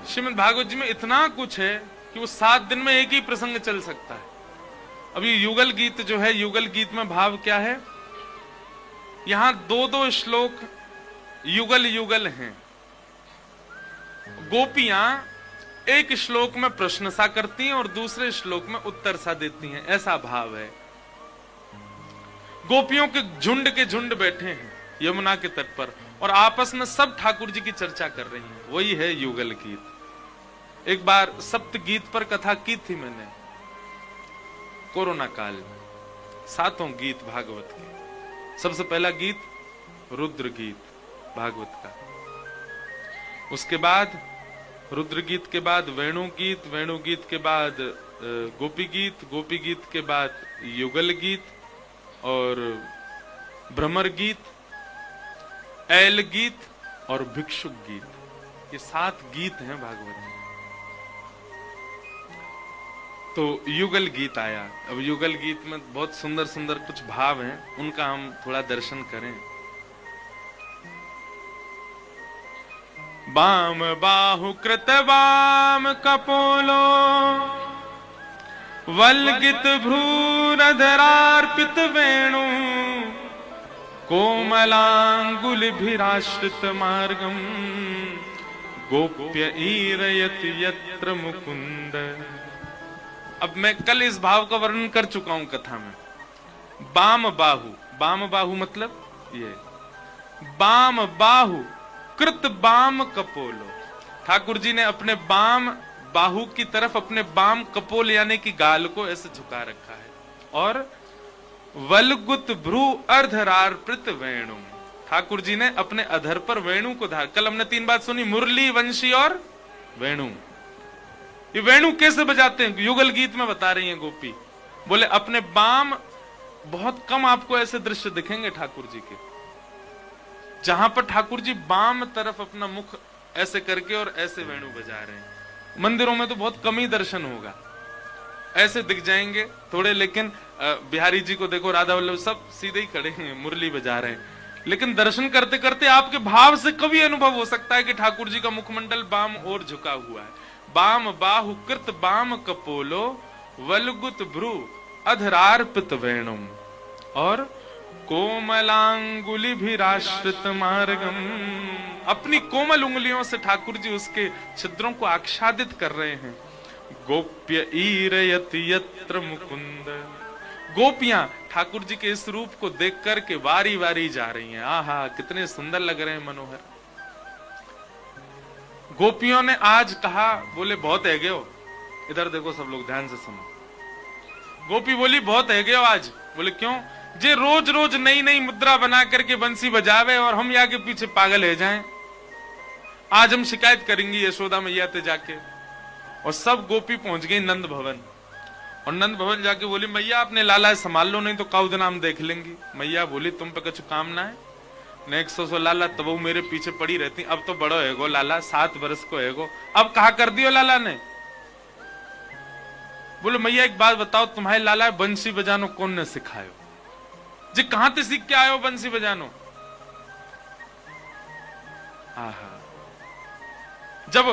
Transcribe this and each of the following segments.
श्रीमद् भागवत जी में इतना कुछ है कि वो 7 दिन में एक ही प्रसंग चल सकता है। अभी युगल गीत जो है, युगल गीत में भाव क्या है, यहां 2-2 श्लोक युगल युगल हैं। गोपियां एक श्लोक में प्रश्न सा करती हैं और दूसरे श्लोक में उत्तर सा देती हैं, ऐसा भाव है। गोपियों के झुंड बैठे हैं यमुना के तट पर और आपस में सब ठाकुर जी की चर्चा कर रही हैं, वही है युगल गीत। एक बार सप्त गीत पर कथा की थी मैंने, कोरोना काल, 7 गीत भागवत के। सबसे पहला गीत रुद्र गीत भागवत का, उसके बाद रुद्र गीत के बाद वेणु गीत, वेणु गीत के बाद गोपी गीत, गोपी गीत के बाद युगल गीत और भ्रमर गीत, ऐल गीत और भिक्षुक गीत। ये 7 गीत हैं भागवत में। तो युगल गीत आया। अब युगल गीत में बहुत सुंदर सुंदर कुछ भाव हैं, उनका हम थोड़ा दर्शन करें। बाम बाहु कृत वाम कपोलो वल्गित भ्रूरधरार्पित वेणु कोमलांगुलिभिराश्रित मार्गम गोप्य ईरयति यत्र मुकुंद। अब मैं कल इस भाव का वर्णन कर चुका हूं कथा में। बाम बाहु मतलब ये बाम बाहु कृत बाम कपोलो, ठाकुर जी ने अपने बाम बाहु की तरफ अपने बाम कपोल यानी कि गाल को ऐसे झुका रखा है, और वलगुत भ्रू अर्धरार्पित वेणु, ठाकुर जी ने अपने अधर पर वेणु को धार। कल हमने 3 बात सुनी, मुरली, वंशी और वेणु। ये वेणु कैसे बजाते हैं, युगल गीत में बता रही हैं गोपी। बोले अपने बाम, बहुत कम आपको ऐसे दृश्य दिखेंगे ठाकुर जी के जहां पर ठाकुर जी बाम तरफ अपना मुख ऐसे करके और ऐसे वेणु बजा रहे हैं। मंदिरों में तो बहुत कम ही दर्शन होगा, ऐसे दिख जाएंगे थोड़े, लेकिन बिहारी जी को देखो, राधा वल्लभ सब सीधे ही खड़े हैं, मुरली बजा रहे हैं। लेकिन दर्शन करते करते आपके भाव से कभी अनुभव हो सकता है कि ठाकुर जी का मुखमंडल बाम और झुका हुआ है। बाम बाहु कृत बाम कपोलो वलगुत भ्रू अधरार्पित वेणुम और कोमलांगुलिभिराश्रित मार्गम। अपनी कोमल उंगलियों से ठाकुर जी उसके छिद्रों को आच्छादित कर रहे हैं। गोप्य ईरयति यत्र मुकुंद, गोपियां ठाकुर जी के इस रूप को देख करके वारी वारी जा रही हैं। आहा, कितने सुंदर लग रहे हैं, मनोहर। गोपियों ने आज कहा, बोले बहुत है गए हो, इधर देखो सब लोग ध्यान से सुनो। गोपी बोली बहुत है गए हो आज। बोले क्यों? जे रोज रोज नई नई मुद्रा बना करके बंसी बजावे और हम यहाँ के पीछे पागल है जाएं। आज हम शिकायत करेंगी यशोदा मैया ते जाके। और सब गोपी पहुंच गई नंद भवन, और नंद भवन जाके बोली मैया अपने लाला संभाल लो, नहीं तो काउद नाम देख लेंगी। मैया बोली तुम पे कुछ काम ना है, ने 100 लाला तब वो मेरे पीछे पड़ी रहती। अब तो बड़ो है गो लाला, 7 वर्ष को है गो, अब कहा कर दियो लाला ने। बोलो मैया एक बात बताओ, तुम्हारे लाला बंसी बजानो कौन ने सिखायो? जी कहां से सीख के आयो बंसी बजानो? आहा, जब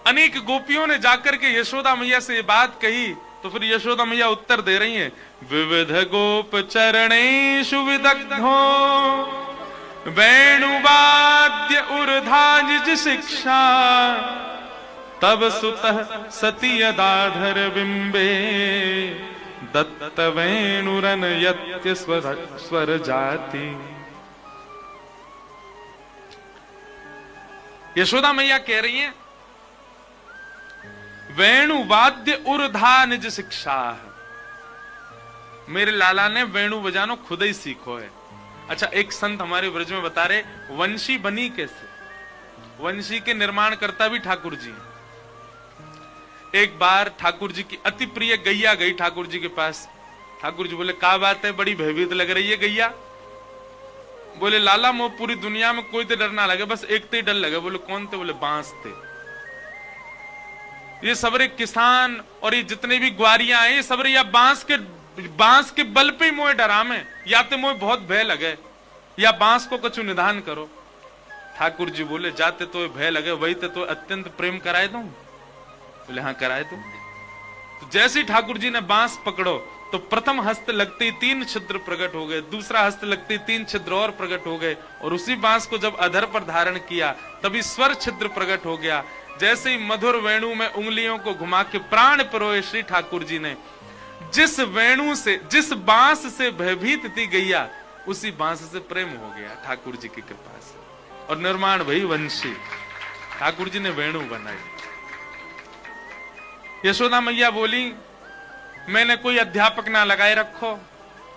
अनेक गोपियों ने जाकर के यशोदा मैया से ये बात कही तो फिर यशोदा मैया उत्तर दे रही हैं, विविध गोप चरणेषु विदग्धो वेणुवाद्य ऊर्ध्वाजिज शिक्षा तब सुतः सती यदाधर बिंबे दत्त वेणुरन यत्य स्वर जाति। यशोदा मैया कह रही हैं वेणु वाद्य ऊर्धा निज शिक्षा, मेरे लाला ने वेणु बजानो खुद ही सीखो है। अच्छा, एक संत हमारे ब्रज में बता रहे वंशी बनी कैसे। वंशी के निर्माण करता भी ठाकुर जी। एक बार ठाकुर जी की अति प्रिय गैया गई ठाकुर जी के पास। ठाकुर जी बोले क्या बात है, बड़ी भयभीत लग रही है गैया। बोले लाला मो पूरी दुनिया में कोई तो डर ना लगे, बस एक तो ही डर लगे। बोले कौन थे? बोले बांस थे। ये सबरे किसान और ये जितने भी ग्वारियां हैं, ये सबरे या बांस के बल पे ही मोए डरा में, या तो मोए बहुत भय लगे, या बांस को कछु निधान करो। ठाकुर जी बोले जाते तो भय लगे, वही तो अत्यंत प्रेम कराए दूं। बोले हाँ कराए दूं। तो जैसे ही ठाकुर जी ने बांस पकड़ो तो प्रथम हस्त लगते ही 3 छिद्र प्रकट हो गए, दूसरा हस्त लगते ही 3 छिद्र और प्रकट हो गए, और उसी बांस को जब अधर पर धारण किया तभी स्वर छिद्र प्रकट हो गया। जैसे ही मधुर वेणु में उंगलियों को घुमा के प्राण परोए श्री ठाकुर जी ने, जिस वेणु से, जिस बांस से भयभीत थी गैया, उसी बांस से प्रेम हो गया ठाकुर जी की कृपा से, और निर्माण भई वंशी। ठाकुर जी ने वेणु बनाई। यशोदा मैया बोली मैंने कोई अध्यापक ना लगाए रखो,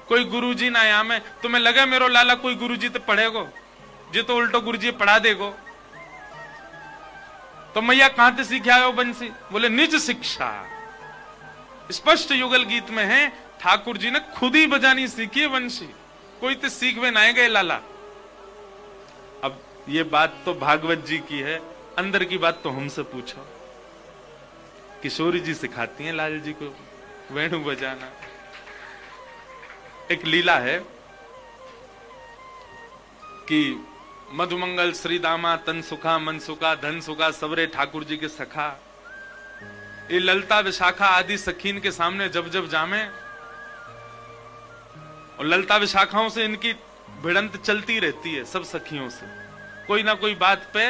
कोई गुरुजी ना आमे, तुम्हें लगे मेरो लाला कोई गुरुजी तो पढ़ेगो, जी तो उल्टो गुरुजी पढ़ा देगो। तो मैया कहां से सीखे आयो बंसी? बोले निज शिक्षा। स्पष्ट युगल गीत में है ठाकुर जी ने खुद ही बजानी सीखी है बंसी, कोई तो सीखवे ना गए लाला। अब ये बात तो भागवत जी की है, अंदर की बात तो हमसे पूछो। किशोरी जी सिखाती हैं लाल जी को वेणु बजाना। एक लीला है कि मधुमंगल श्री दामा तन सुखा मन सुखा धन सुखा सबरे ठाकुर जी के सखा, ये ललता विशाखा आदि सखीन के सामने जब जब जामे, और ललता विशाखाओं से इनकी भिड़ंत चलती रहती है सब सखियों से, कोई ना कोई बात पे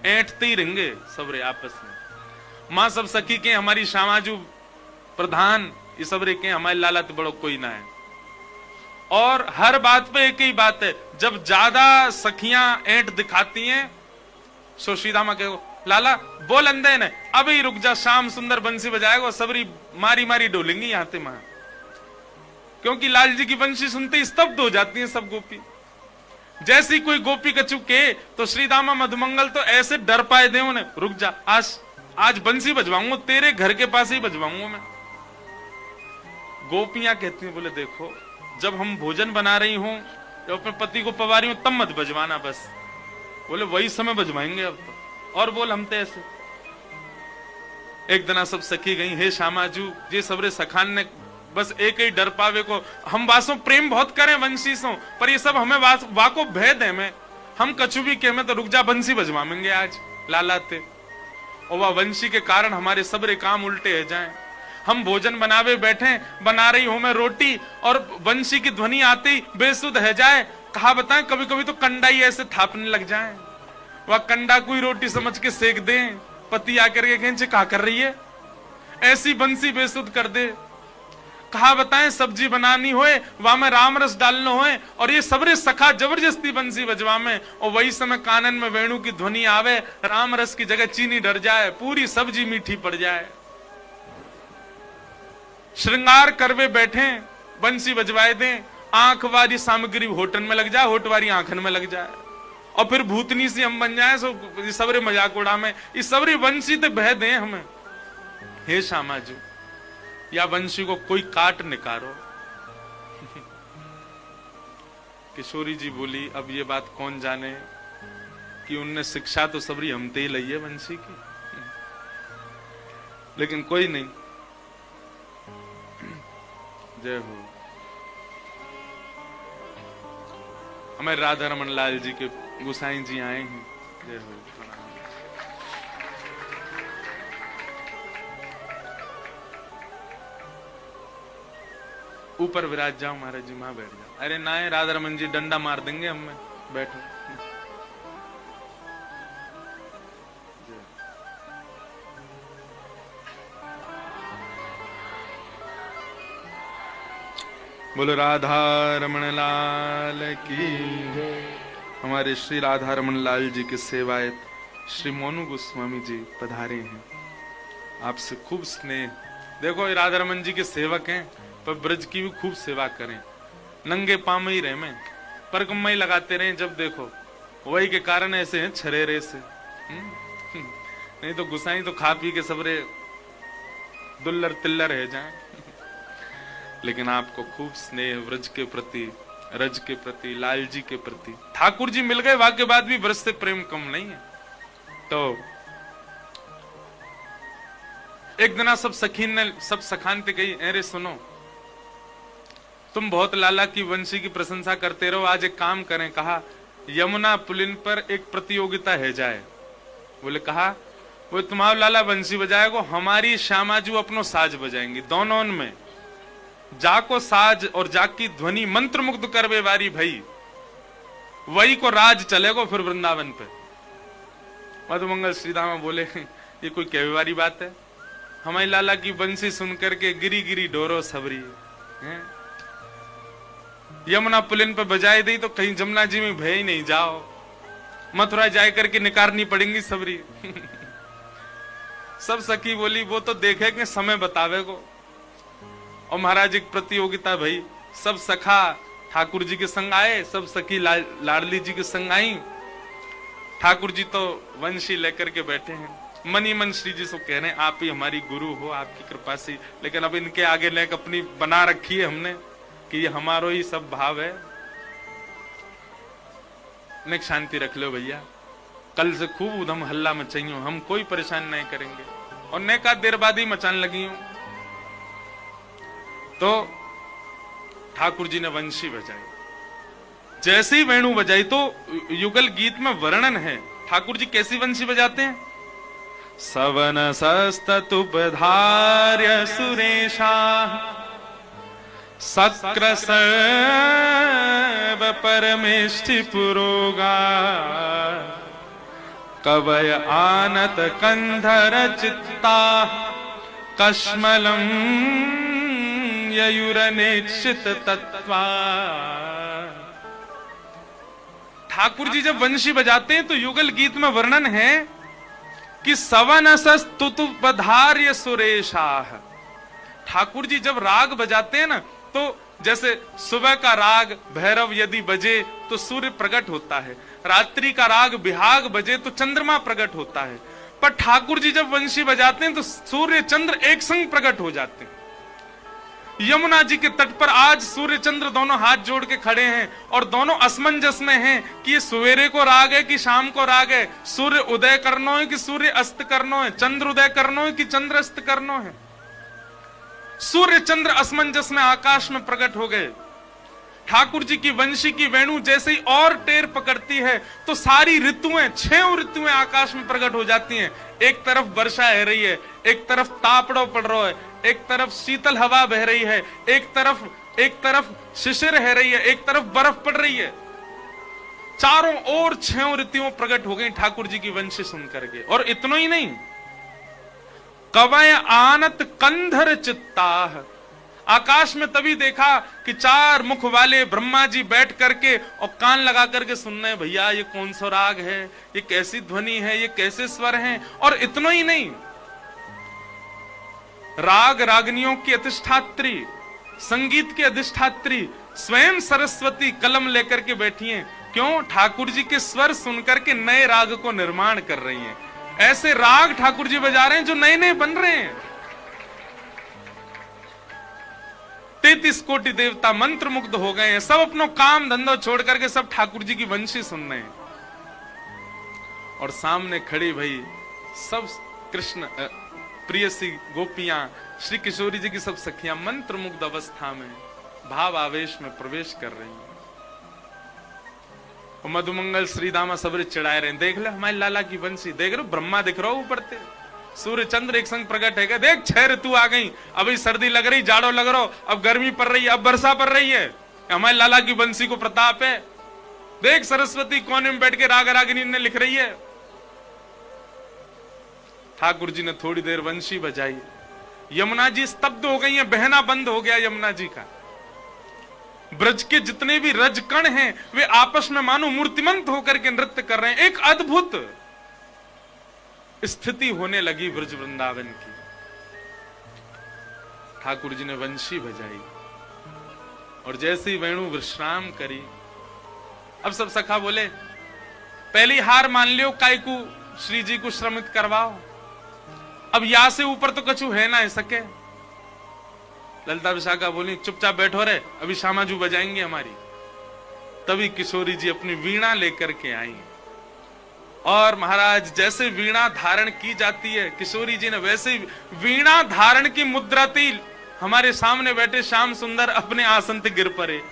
ऐंठते ही रहेंगे सबरे आपस में। मां सब सखी के हमारी श्यामाजू प्रधान, ये सबरे के हमारे लाला तो बड़ो कोई ना है, और हर बात पे एक ही बात है, जब ज्यादा सखियां ऐंठ दिखाती हैं सो श्रीदामा के लाला बोल अंदे ने अभी रुक जा, शाम सुंदर बंसी बजाएगा, सबरी मारी मारी डोलेंगी यहां ते वहां, क्योंकि लाल जी की बंसी सुनते ही स्तब्ध हो जाती हैं सब गोपी। जैसी कोई गोपी कछु के तो श्रीदामा मधुमंगल तो ऐसे डर पाए दे उन्हें, रुक जा आज बंसी बजवाऊंगा, तेरे घर के पास ही बजवाऊंगा मैं। गोपियां कहती हैं बोले देखो जब हम भोजन बना रही हूं, जब अपने पति को पवा रही हूं तब मत बजवाना बस। बोले वही समय बजवाएंगे अब तो, और बोल हम तो ऐसे। एक दिन सब सखी गई, हे श्यामाजू ये सबरे सखान ने बस एक ही डर पावे को, हम वासों प्रेम बहुत करें वंशी सो, पर ये सब हमें वाको भेद है में, हम कछु भी कहे में तो रुक जा बंसी बजवाएंगे आज लालाते, और वह वंशी के कारण हमारे सबरे काम उल्टे हो जाएं। हम भोजन बनावे बैठे, बना रही हूं मैं रोटी और वंशी की ध्वनि आती बेसुध है जाए, कहा बताएं कभी कभी तो कंडा ही ऐसे थापने लग जाए, वह कंडा कोई रोटी समझ के सेक दे, पति आकर के कहें क्या कर रही है, ऐसी बंसी बेसुध कर दे। कहा बताएं सब्जी बनानी होए वहां में राम रस डालना होए, और ये सबरे सखा जबरदस्ती बंसी बजवा में, और वही समय कानन में वेणु की ध्वनि आवे, राम रस की जगह चीनी डर जाए, पूरी सब्जी मीठी पड़ जाए। श्रृंगार करवे बैठे बंसी बजवाए दें, आंख वाली सामग्री होटन में लग जाए, होट वाली आंखन में लग जाए, और फिर भूतनी से हम बन जाए सो सबरे मजाक उड़ा में, इस सबरी बंसी तो बह दें हमें। हे श्यामाजू या वंशी को कोई काट निकारो। किशोरी जी बोली अब ये बात कौन जाने कि उनने शिक्षा तो सबरी हमते ही लई है वंशी की, लेकिन कोई नहीं। जय हो। हमारे राधा रमन लाल जी के गुसाई जी आए हैं। जय हो। ऊपर विराज जाओ महाराज जी, वहां बैठ जाओ। अरे ना है राधा रमन जी डंडा मार देंगे हमें, बैठो। बोलो राधा रमन लाल की। हमारे श्री राधा रमन लाल जी के सेवायत श्री मोनू गोस्वामी जी पधारे हैं, आपसे खूब स्नेह। देखो ये राधा रमन जी के सेवक हैं, पर ब्रज की भी खूब सेवा करें, नंगे पाँव ही रहे में परकम ही लगाते रहे, जब देखो वही के कारण ऐसे हैं छरेरे से। नहीं तो गुसाई तो खा पी के सबरे दुल्लर तिल्लर है जाए। लेकिन आपको खूब स्नेह व्रज के प्रति, रज के प्रति, लाल जी के प्रति। ठाकुर जी मिल गए वहां के बाद भी ब्रज से प्रेम कम नहीं है। तो एक दिन सब सखीन ने सब सखानते कही, अरे सुनो तुम बहुत लाला की वंशी की प्रशंसा करते रहो, आज एक काम करें। कहा यमुना पुलिन पर एक प्रतियोगिता है जाए। बोले कहा, वो तुम्हारा लाला बंसी बजाएगो, हमारी श्यामाजू अपनो साज बजाएंगी। दोनों में जाको साज और जाकी ध्वनि मंत्र मुग्ध करवे वारी भई, वही को राज चलेगो फिर वृंदावन पे। मधुमंगल श्रीदामा बोले ये कोई कहवे वाली बात है, हमारी लाला की बंसी सुनकर के गिरी गिरी डोरो सबरी है। यमुना पुलिन पे बजाई दी तो कहीं जमुना जी में भय ही नहीं, जाओ मथुरा जाए करके निकारनी पड़ेंगी सबरी। सब सखी बोली वो तो देखे कि समय बतावे को। और महाराज एक प्रतियोगिता भई, सब सखा ठाकुर जी के संग आए, सब सखी लाडली जी के संग आई। ठाकुर जी तो वंशी लेकर के बैठे हैं, मनी मन श्री जी से कह रहे हैं आप ही हमारी गुरु हो, आपकी कृपा से। लेकिन अब इनके आगे लेकर अपनी बना रखी है हमने कि ये हमारो ही सब भाव है। नेक शांति रख लो भैया, कल से खूब उधम हल्ला मचाइयो, हम कोई परेशान नहीं करेंगे। और नेका देर बाद ही मचान लगी हूं। तो ठाकुर जी ने वंशी बजाई, जैसे ही वेणु बजाई तो युगल गीत में वर्णन है ठाकुर जी कैसी वंशी बजाते हैं। सवन सस्ततुपधार्य सुरेशा सक्र सर्व परमेष्टि पुरोगा कवय आनत कंधर चित्ता कश्मलम ययुरनेक्षित तत्वा। ठाकुर जी जब वंशी बजाते हैं तो युगल गीत में वर्णन है कि सवनसस्तुतुपधार्य सुरेशाः। ठाकुर जी जब राग बजाते हैं ना, तो जैसे सुबह का राग भैरव यदि बजे तो सूर्य प्रकट होता है, रात्रि का राग बिहाग बजे तो चंद्रमा प्रकट होता है। पर ठाकुर जी जब वंशी बजाते हैं तो सूर्य चंद्र एक संग प्रकट हो जाते हैं। यमुना जी के तट पर आज सूर्य चंद्र दोनों हाथ जोड़ के खड़े हैं और दोनों असमंजस में हैं कि ये सवेरे को राग है कि शाम को राग है, सूर्य उदय करनो है कि सूर्य अस्त करनो है, चंद्र उदय करनो है कि चंद्र अस्त करनो है। सूर्य चंद्र असमंजस में आकाश में प्रकट हो गए। ठाकुर जी की वंशी की वेणु जैसे ही और टेर पकड़ती है तो सारी ऋतुएं, 6 ऋतुएं आकाश में प्रकट हो जाती हैं। एक तरफ वर्षा है रही है, एक तरफ तापड़ो पड़ रहा है, एक तरफ शीतल हवा बह रही है, एक तरफ शिशिर है रही है, एक तरफ बर्फ पड़ रही है। चारों ओर 6 ऋतुएं प्रकट हो गई ठाकुर जी की वंशी सुनकर के। और इतना ही नहीं, कवय आनत कंधर चित्ताः। आकाश में तभी देखा कि 4 मुख वाले ब्रह्मा जी बैठ करके और कान लगा करके सुन रहे, भैया ये कौन सा राग है, ये कैसी ध्वनि है, ये कैसे स्वर हैं। और इतना ही नहीं, राग रागनियों की अधिष्ठात्री, संगीत की अधिष्ठात्री स्वयं सरस्वती कलम लेकर के बैठी हैं। क्यों? ठाकुर जी के स्वर सुनकर के नए राग को निर्माण कर रही हैं। ऐसे राग ठाकुर जी बजा रहे हैं जो नए नए बन रहे हैं। 33 कोटि देवता मंत्र मुग्ध हो गए हैं, सब अपनो काम धंधा छोड़ करके सब ठाकुर जी की वंशी सुन रहे हैं। और सामने खड़ी भाई सब कृष्ण प्रियसी गोपियां, श्री किशोरी जी की सब सखियां मंत्र मुग्ध अवस्था में भाव आवेश में प्रवेश कर रही हैं। और मधुमंगल श्रीदामा सबरे चिढ़ाए रहे, देख ले हमारे लाला की वंशी, देख रहे ब्रह्मा दिख रहा ऊपर ते, सूर्य चंद्र एक संग प्रकट है, देख 6 ऋतु आ गई, अभी सर्दी लग रही, जाड़ो लग रहा, अब गर्मी पड़ रही है, अब वर्षा पड़ रही है, हमारे लाला की वंशी को प्रताप है। देख सरस्वती कोने में बैठ के राग रागिनी ने लिख रही है। ठाकुर जी ने थोड़ी देर वंशी बजाई, यमुना जी स्तब्ध हो गई हैं, बहना बंद हो गया यमुना जी का। ब्रज के जितने भी रजकण हैं वे आपस में मानो मूर्तिमंत होकर के नृत्य कर रहे हैं। एक अद्भुत स्थिति होने लगी ब्रज वृंदावन की। ठाकुर जी ने वंशी बजाई और जैसे ही वेणु विश्राम करी, अब सब सखा बोले पहली हार मान लियो, कायकू श्री जी को श्रमित करवाओ, अब यहां से ऊपर तो कछु है ना सके। ललिता विशाखा बोली चुपचाप बैठो रे, अभी श्यामाजू बजाएंगे हमारी। तभी किशोरी जी अपनी वीणा लेकर के आई और महाराज जैसे वीणा धारण की जाती है किशोरी जी ने, वैसे ही वीणा धारण की मुद्रा थी। हमारे सामने बैठे श्याम सुंदर अपने आसन से गिर पड़े।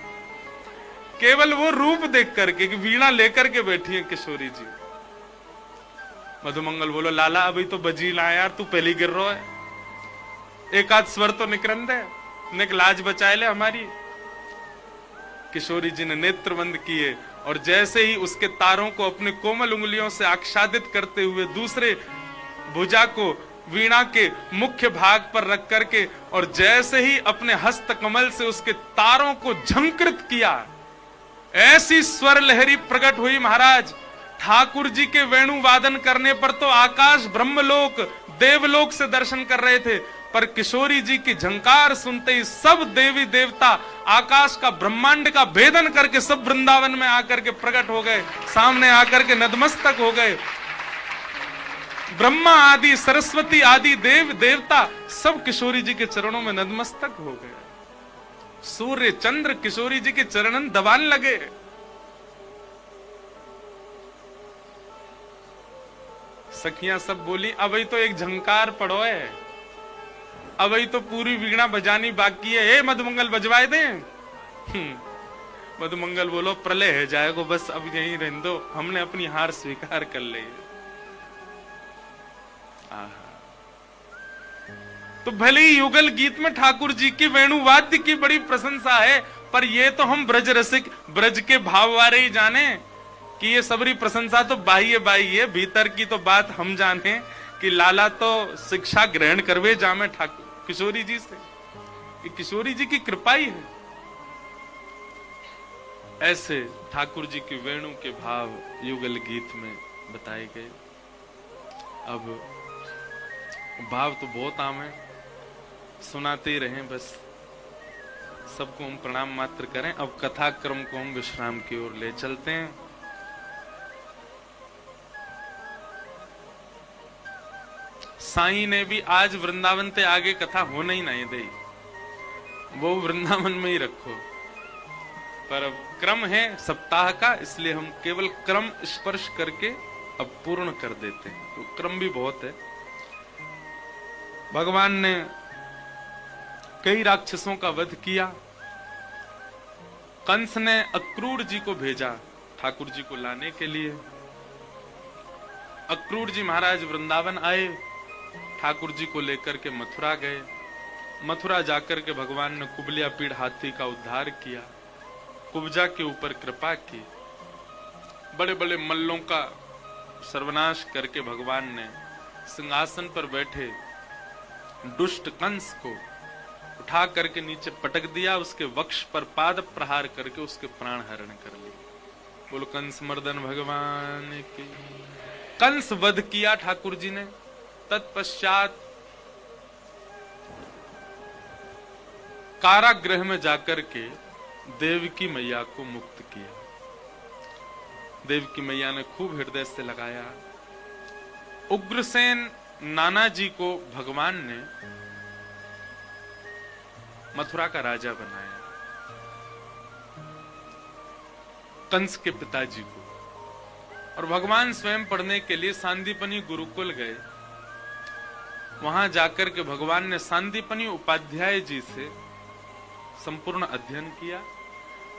केवल वो रूप देख करके कि वीणा लेकर के बैठी है किशोरी जी। मधुमंगल बोलो लाला अभी तो बजी ला यार, तू पहली गिर रहा है, एक आध स्वर तो निकरन दे, निक लाज बचाए ले हमारी। किशोरी जी ने नेत्र बंद किए और जैसे ही उसके तारों को अपने कोमल उंगलियों से आच्छादित करते हुए दूसरे भुजा को वीणा के मुख्य भाग पर रख करके और जैसे ही अपने हस्त कमल से उसके तारों को झंकृत किया, ऐसी स्वर लहरी प्रकट हुई महाराज। ठाकुर जी के वेणु वादन करने पर तो आकाश ब्रह्मलोक देवलोक से दर्शन कर रहे थे, पर किशोरी जी की झंकार सुनते ही सब देवी देवता आकाश का ब्रह्मांड का भेदन करके सब वृंदावन में आकर के प्रकट हो गए, सामने आकर के नतमस्तक हो गए। ब्रह्मा आदि सरस्वती आदि देव देवता सब किशोरी जी के चरणों में नतमस्तक हो गए। सूर्य चंद्र किशोरी जी के चरणन दबान लगे। सखियां सब बोली अभी तो एक झंकार पड़ो है, अभी तो पूरी वीणा बजानी बाकी है, हे मधुमंगल बजवाए दें। मधुमंगल बोलो प्रलय है जाएगो, बस अब यहीं रहने दो, हमने अपनी हार स्वीकार कर ली। तो भले ही युगल गीत में ठाकुर जी की वेणुवाद्य की बड़ी प्रशंसा है, पर ये तो हम ब्रज रसिक ब्रज के भाव वाले ही जाने कि ये सबरी प्रशंसा तो बाह्य बाह्य है, भीतर की तो बात हम जाने कि लाला तो शिक्षा ग्रहण करवे जामे ठाकुर किशोरी जी से, कि किशोरी जी की कृपा ही है। ऐसे ठाकुर जी के वेणु के भाव युगल गीत में बताए गए। अब भाव तो बहुत आम है, सुनाते ही रहें बस, सबको हम प्रणाम मात्र करें। अब कथा क्रम को हम विश्राम की ओर ले चलते हैं। साईं ने भी आज वृंदावन ते आगे कथा होना ही नहीं दी, वो वृंदावन में ही रखो, पर अब क्रम है सप्ताह का, इसलिए हम केवल क्रम स्पर्श करके अब पूर्ण कर देते हैं। तो क्रम भी बहुत है। भगवान ने कई राक्षसों का वध किया। कंस ने अक्रूर जी को भेजा ठाकुर जी को लाने के लिए। अक्रूर जी महाराज वृंदावन आए, ठाकुर जी को लेकर के मथुरा गए। मथुरा जाकर के भगवान ने कुबलिया पीड़ हाथी का उद्धार किया, कुब्जा के ऊपर कृपा की, बड़े बड़े मल्लों का सर्वनाश करके भगवान ने सिंहासन पर बैठे दुष्ट कंस को उठा करके नीचे पटक दिया, उसके वक्ष पर पाद प्रहार करके उसके प्राण हरण कर लिए। बोलो कंस मर्दन भगवान की। कंस वध किया ठाकुर जी ने। तत्पश्चात कारागृह में जाकर के देवकी मैया को मुक्त किया। देवकी मैया ने खूब हृदय से लगाया। उग्रसेन नाना जी को भगवान ने मथुरा का राजा बनाया, कंस के पिताजी को। और भगवान स्वयं पढ़ने के लिए सांदीपनी गुरुकुल गए। वहां जाकर के भगवान ने सांदीपनी उपाध्याय जी से संपूर्ण अध्ययन किया।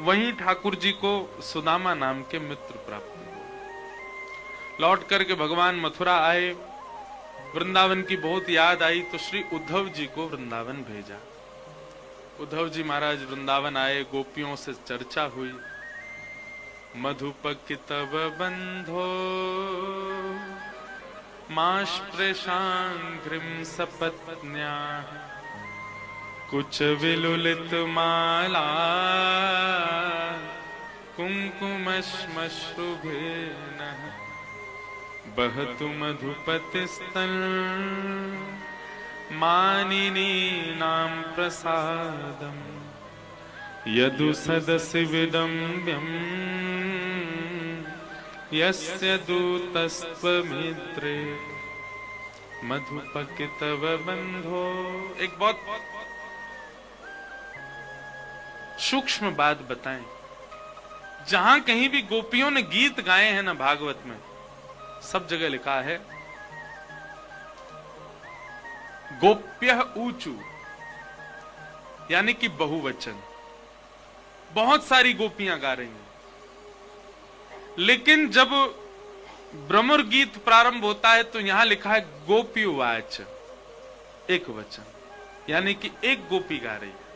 वहीं ठाकुर जी को सुदामा नाम के मित्र प्राप्त हुए। लौट करके भगवान मथुरा आए। वृंदावन की बहुत याद आई तो श्री उद्धव जी को वृंदावन भेजा। उद्धव जी महाराज वृंदावन आए, गोपियों से चर्चा हुई। मधुपक तब बंधो माश्प्रशांघ्रिम सपत्न्या कुछ विलुलित माला कुंकुमश्मश्रुभेन बहतु मधुपतिस्तन मानिनी नाम प्रसादम यदु सदसि विडम्ब्यम यस्य दूतस्त्वमित्रे मधुपकितव बंधो। एक बहुत सूक्ष्म बात बताएं। जहां कहीं भी गोपियों ने गीत गाए हैं ना भागवत में, सब जगह लिखा है गोप्यः ऊचु, यानी कि बहुवचन। बहुत सारी गोपियां गा रही हैं, लेकिन जब भ्रमर गीत प्रारंभ होता है तो यहां लिखा है गोपीवाच, एक वचन, यानी कि एक गोपी गा रही है।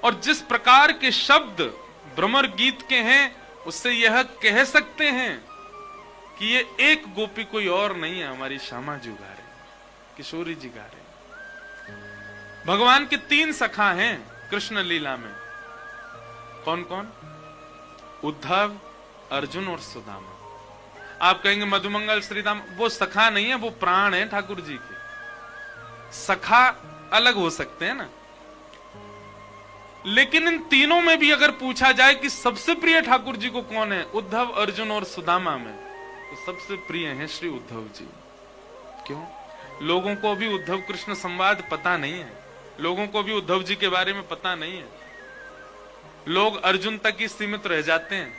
और जिस प्रकार के शब्द भ्रमर गीत के हैं उससे यह कह सकते हैं कि ये एक गोपी कोई और नहीं है, हमारी श्यामा जी गा रहे, किशोरी जी गा रहे। भगवान के 3 सखा हैं कृष्ण लीला में, कौन कौन? उद्धव, अर्जुन और सुदामा। आप कहेंगे मधुमंगल श्रीदाम, वो सखा नहीं है, वो प्राण है ठाकुर जी के। सखा अलग हो सकते हैं ना, लेकिन इन तीनों में भी अगर पूछा जाए कि सबसे प्रिय ठाकुर जी को कौन है, उद्धव, अर्जुन और सुदामा में, तो सबसे प्रिय हैं श्री उद्धव जी। क्यों? लोगों को भी उद्धव कृष्ण संवाद पता नहीं है, लोगों को भी उद्धव जी के बारे में पता नहीं है। लोग अर्जुन तक ही सीमित रह जाते हैं,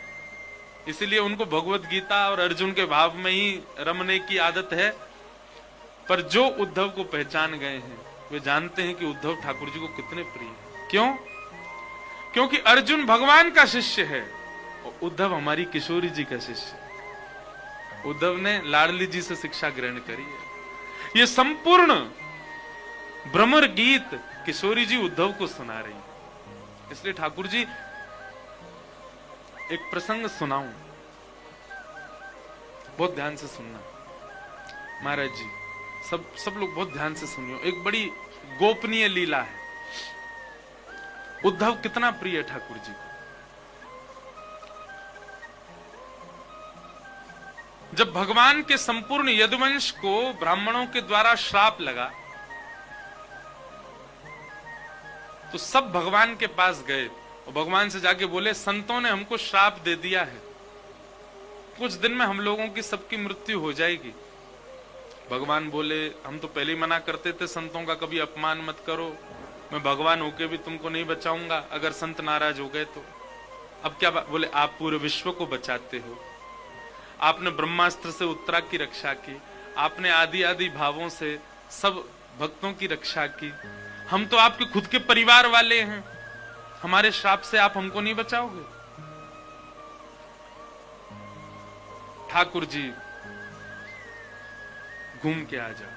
इसीलिए उनको भगवत गीता और अर्जुन के भाव में ही रमने की आदत है। पर जो उद्धव को पहचान गए हैं वे जानते हैं कि उद्धव ठाकुर जी को कितने प्रिय है। क्यों? क्योंकि अर्जुन भगवान का शिष्य है और उद्धव हमारी किशोरी जी का शिष्य है। उद्धव ने लाडली जी से शिक्षा ग्रहण करी है। ये संपूर्ण भ्रमर गीत किशोरी जी उद्धव को सुना रही है। इसलिए ठाकुर जी, एक प्रसंग सुनाऊं, बहुत ध्यान से सुनना महाराज जी, सब लोग बहुत ध्यान से सुनियो। एक बड़ी गोपनीय लीला है। उद्धव कितना प्रिय है ठाकुर जी को। जब भगवान के संपूर्ण यदुवंश को ब्राह्मणों के द्वारा श्राप लगा तो सब भगवान के पास गए और भगवान से जाके बोले, संतों ने हमको श्राप दे दिया है, कुछ दिन में हम लोगों की सबकी मृत्यु हो जाएगी। भगवान बोले, हम तो पहले ही मना करते थे संतों का कभी अपमान मत करो, मैं भगवान होके भी तुमको नहीं बचाऊंगा अगर संत नाराज हो गए तो। अब क्या बोले, आप पूरे विश्व को बचाते हो, आपने ब्रह्मास्त्र से उत्तरा की रक्षा की, आपने आदि आदि भावों से सब भक्तों की रक्षा की, हम तो आपके खुद के परिवार वाले हैं, हमारे श्राप से आप हमको नहीं बचाओगे? ठाकुर जी घूम के आ जाओ।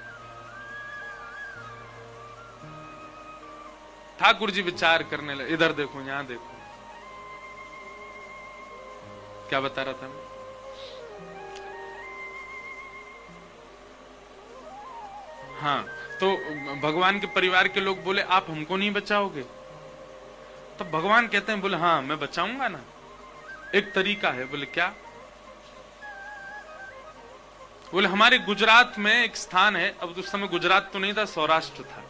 ठाकुर जी विचार करने लगे, इधर देखो, यहां देखो, क्या बता रहा था मैं? हाँ, तो भगवान के परिवार के लोग बोले, आप हमको नहीं बचाओगे? तो भगवान कहते हैं, बोले हाँ मैं बचाऊंगा ना, एक तरीका है। बोले क्या? बोले हमारे गुजरात में एक स्थान है, अब उस समय गुजरात तो नहीं था, सौराष्ट्र था,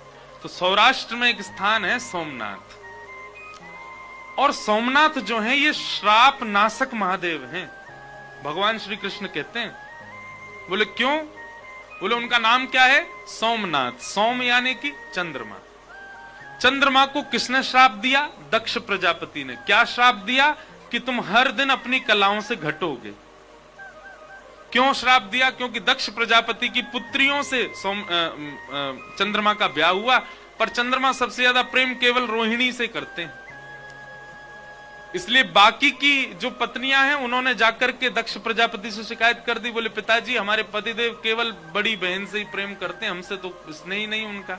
तो सौराष्ट्र में एक स्थान है सोमनाथ, और सोमनाथ जो है ये श्राप नाशक महादेव हैं, भगवान श्री कृष्ण कहते हैं। बोले क्यों? बोले उनका नाम क्या है? सोमनाथ। सोम यानी कि चंद्रमा। चंद्रमा को किसने श्राप दिया? दक्ष प्रजापति ने। क्या श्राप दिया? कि तुम हर दिन अपनी कलाओं से घटोगे। क्यों श्राप दिया? क्योंकि दक्ष प्रजापति की पुत्रियों से चंद्रमा का ब्याह हुआ, पर चंद्रमा सबसे ज्यादा प्रेम केवल रोहिणी से करते हैं, इसलिए बाकी की जो पत्नियां हैं उन्होंने जाकर के दक्ष प्रजापति से शिकायत कर दी। बोले पिताजी हमारे पतिदेव केवल बड़ी बहन से ही प्रेम करते हैं, हमसे तो स्नेह ही नहीं उनका।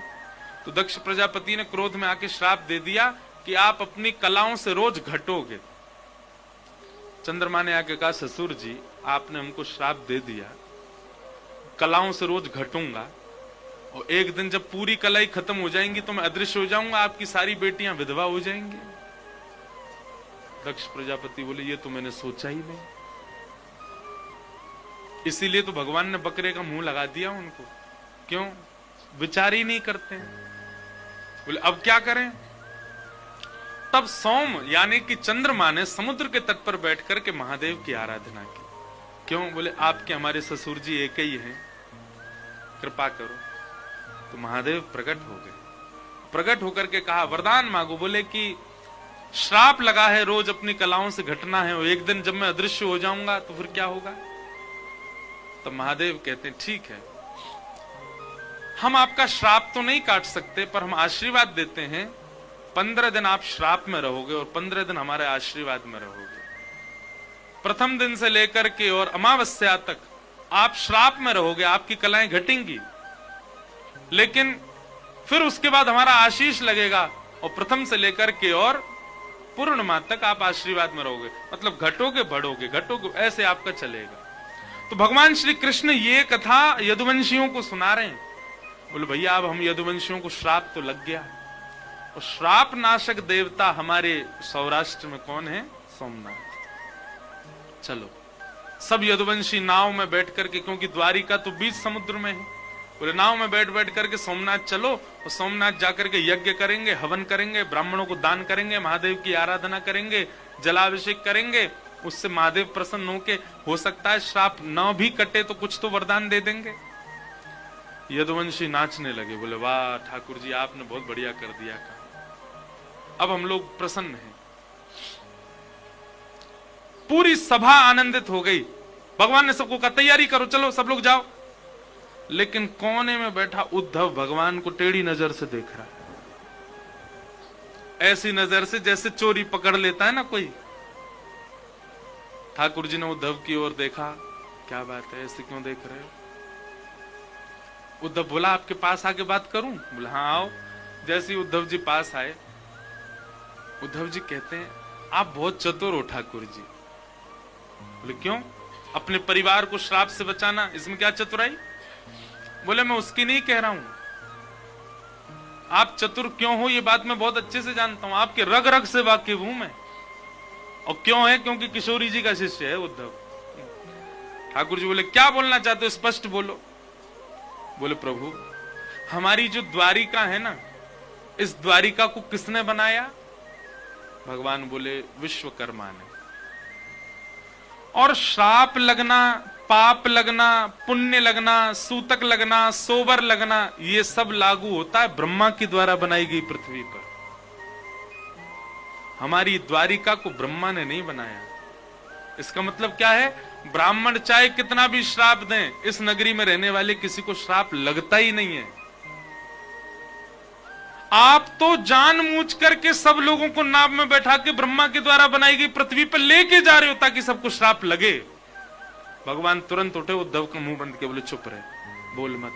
तो दक्ष प्रजापति ने क्रोध में आके श्राप दे दिया कि आप अपनी कलाओं से रोज घटोगे। चंद्रमा ने आके कहा, ससुर जी आपने हमको श्राप दे दिया, कलाओं से रोज घटूंगा, और एक दिन जब पूरी कलाई खत्म हो जाएंगी तो मैं अदृश्य हो जाऊंगा, आपकी सारी बेटियां विधवा हो जाएंगी। दक्ष प्रजापति बोले ये तो मैंने सोचा ही नहीं, इसीलिए तो भगवान ने बकरे का मुंह लगा दिया उनको। क्यों? विचार ही नहीं करते हैं। बोले अब क्या करें? तब सोम यानी कि चंद्रमा ने समुद्र के तट पर बैठ करके महादेव की आराधना की। क्यों? बोले आपके हमारे ससुर जी एक ही हैं, कृपा करो। तो महादेव प्रकट हो गए, प्रकट होकर के कहा वरदान मांगो। बोले कि श्राप लगा है रोज अपनी कलाओं से घटना है, और एक दिन जब मैं अदृश्य हो जाऊंगा तो फिर क्या होगा? तब महादेव कहते हैं ठीक है, हम आपका श्राप तो नहीं काट सकते, पर हम आशीर्वाद देते हैं 15 दिन आप श्राप में रहोगे और 15 दिन हमारे आशीर्वाद में रहोगे। प्रथम दिन से लेकर के और अमावस्या तक आप श्राप में रहोगे, आपकी कलाएं घटेंगी, लेकिन फिर उसके बाद हमारा आशीष लगेगा और प्रथम से लेकर के और पूर्णिमा तक आप आशीर्वाद में रहोगे। मतलब घटोगे बढ़ोगे, घटोगे, ऐसे आपका चलेगा। तो भगवान श्री कृष्ण ये कथा यदुवंशियों को सुना रहे हैं। बोले भैया अब हम यदुवंशियों को श्राप तो लग गया, और श्राप नाशक देवता हमारे सौराष्ट्र में कौन है? सोमनाथ। चलो सब यदुवंशी नाव में बैठ करके, क्योंकि द्वारिका तो बीच समुद्र में है, बोले नाव में बैठ बैठ करके सोमनाथ चलो, और सोमनाथ जाकर के यज्ञ करेंगे, हवन करेंगे, ब्राह्मणों को दान करेंगे, महादेव की आराधना करेंगे, जलाभिषेक करेंगे, उससे महादेव प्रसन्न होके हो सकता है श्राप न भी कटे तो कुछ तो वरदान दे देंगे। यदुवंशी नाचने लगे, बोले वाह ठाकुर जी आपने बहुत बढ़िया कर दिया काम, अब हम लोग प्रसन्न हैं। पूरी सभा आनंदित हो गई। भगवान ने सबको कहा तैयारी करो, चलो सब लोग जाओ। लेकिन कोने में बैठा उद्धव भगवान को टेढ़ी नजर से देख रहा है, ऐसी नजर से जैसे चोरी पकड़ लेता है ना कोई। ठाकुर जी ने उद्धव की ओर देखा, क्या बात है ऐसे क्यों देख रहे हो? उद्धव बोला आपके पास आके बात करूं? बोला हाँ आओ। जैसे उद्धव जी पास आए, उद्धव जी कहते हैं आप बहुत चतुर हो ठाकुर जी। बोले क्यों? अपने परिवार को श्राप से बचाना, इसमें क्या चतुराई? बोले मैं उसकी नहीं कह रहा हूं, आप चतुर क्यों हो ये बात मैं बहुत अच्छे से जानता हूं, आपके रग रग से वाकिफ हूं मैं। और क्यों है? क्योंकि किशोरी जी का शिष्य है उद्धव। ठाकुर जी बोले क्या बोलना चाहते हो, स्पष्ट बोलो। बोले प्रभु हमारी जो द्वारिका है ना, इस द्वारिका को किसने बनाया? भगवान बोले विश्वकर्मा ने। और श्राप लगना, पाप लगना, पुण्य लगना, सूतक लगना, सोबर लगना, ये सब लागू होता है ब्रह्मा के द्वारा बनाई गई पृथ्वी पर। हमारी द्वारिका को ब्रह्मा ने नहीं बनाया। इसका मतलब क्या है? ब्राह्मण चाहे कितना भी श्राप दें, इस नगरी में रहने वाले किसी को श्राप लगता ही नहीं है। आप तो जानबूझ करके सब लोगों को नाव में बैठा के ब्रह्मा के द्वारा बनाई गई पृथ्वी पर लेके जा रहे हो ताकि सबको श्राप लगे। भगवान तुरंत उठे, उद्धव का मुंह बंद के बोले चुप रहे, बोल मत।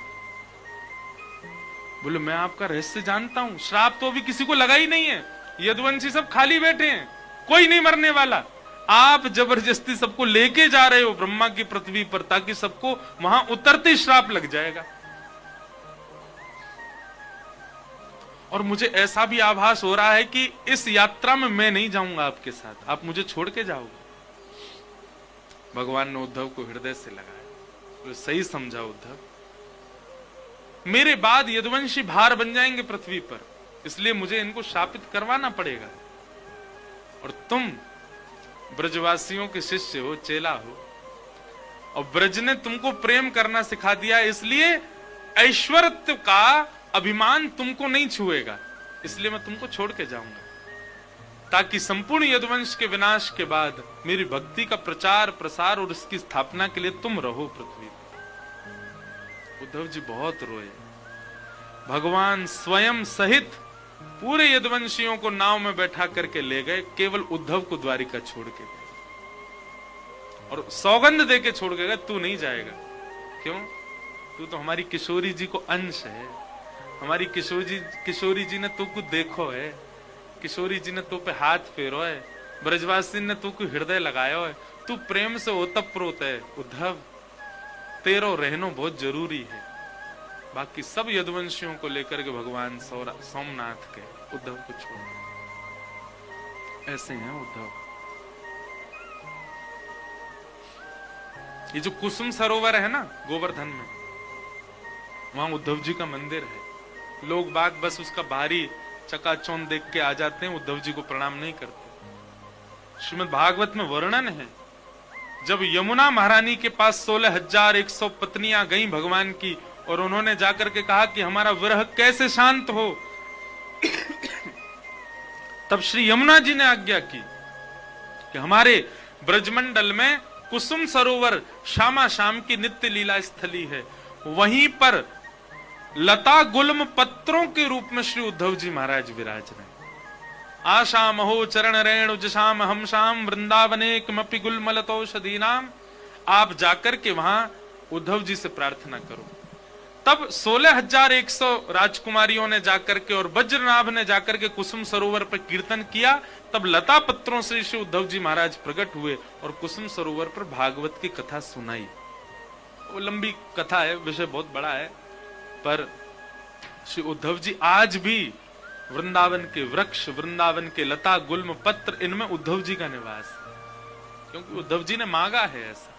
बोले मैं आपका रहस्य जानता हूं, श्राप तो अभी किसी को लगा ही नहीं है, यदुवंशी सब खाली बैठे हैं, कोई नहीं मरने वाला। आप जबरदस्ती सबको लेके जा रहे हो ब्रह्मा की पृथ्वी पर ताकि सबको वहां उतरते श्राप लग जाएगा। और मुझे ऐसा भी आभास हो रहा है कि इस यात्रा में मैं नहीं जाऊंगा आपके साथ, आप मुझे छोड़ के जाओगे। भगवान ने उद्धव को हृदय से लगाया, तो सही समझा उद्धव, मेरे बाद यदुवंशी भार बन जाएंगे पृथ्वी पर, इसलिए मुझे इनको शापित करवाना पड़ेगा। और तुम ब्रजवासियों के शिष्य हो, चेला हो, और ब्रज ने तुमको प्रेम करना सिखा दिया, इसलिए ऐश्वर्य का अभिमान तुमको नहीं छुएगा, इसलिए मैं तुमको छोड़ के जाऊंगा ताकि संपूर्ण यदुवंश के विनाश के बाद मेरी भक्ति का प्रचार प्रसार और उसकी स्थापना के लिए तुम रहो पृथ्वी पर। उद्धव जी बहुत रोए। भगवान स्वयं सहित पूरे यदुवंशियों को नाव में बैठा करके ले गए, केवल उद्धव को द्वारिका छोड़ के गए और सौगंध दे के छोड़ के गए, तू नहीं जाएगा। क्यों? तू तो हमारी किशोरी जी को अंश है, हमारी किशोरी जी ने तू को देखो है, किशोरी जी ने तू पे हाथ फेरो है, ब्रजवासी ने तू को हृदय लगायो है, तू प्रेम से ओतप्रोत है। उद्धव तेरो रहनो बहुत जरूरी है। बाकी सब यदुवंशियों को लेकर के भगवान सोमनाथ के उद्धव को छोड़, ऐसे हैं उद्धव। ये जो कुसुम सरोवर है ना गोवर्धन में, वहां उद्धव जी का मंदिर है। लोग बाग बस उसका बाहरी चकाचौंध देख के आ जाते हैं, उद्धव जी को प्रणाम नहीं करते। श्रीमद् भागवत में वर्णन है, जब यमुना महारानी के पास 16,100 पत्नियां गईं भगवान की, और उन्होंने जाकर के कहा कि हमारा विरह कैसे शांत हो, तब श्री यमुना जी ने आज्ञा की कि हमारे ब्रजमंडल में कुसुम सरोवर श्यामा श्याम की नित्य लीला स्थली है, वहीं पर लता गुल्म पत्रों के रूप में श्री उद्धव जी महाराज विराज रहे। आशामहो चरण रेणु जशाम हमशाम वृंदावने किमपि गुलमलतौषधीनाम। आप जाकर के वहां उद्धव जी से प्रार्थना करो। तब 16,100 राजकुमारियों ने जाकर के और वज्रनाभ ने जाकर के कुसुम सरोवर पर कीर्तन किया। तब लता पत्रों से श्री उद्धव जी महाराज प्रकट हुए और कुसुम सरोवर पर भागवत की कथा सुनाई। वो लंबी कथा है, विषय बहुत बड़ा है, पर श्री उद्धव जी आज भी वृंदावन के वृक्ष, वृंदावन के लता गुल्म पत्र, इनमें उद्धव जी का निवास है, क्योंकि उद्धव जी ने मांगा है ऐसा।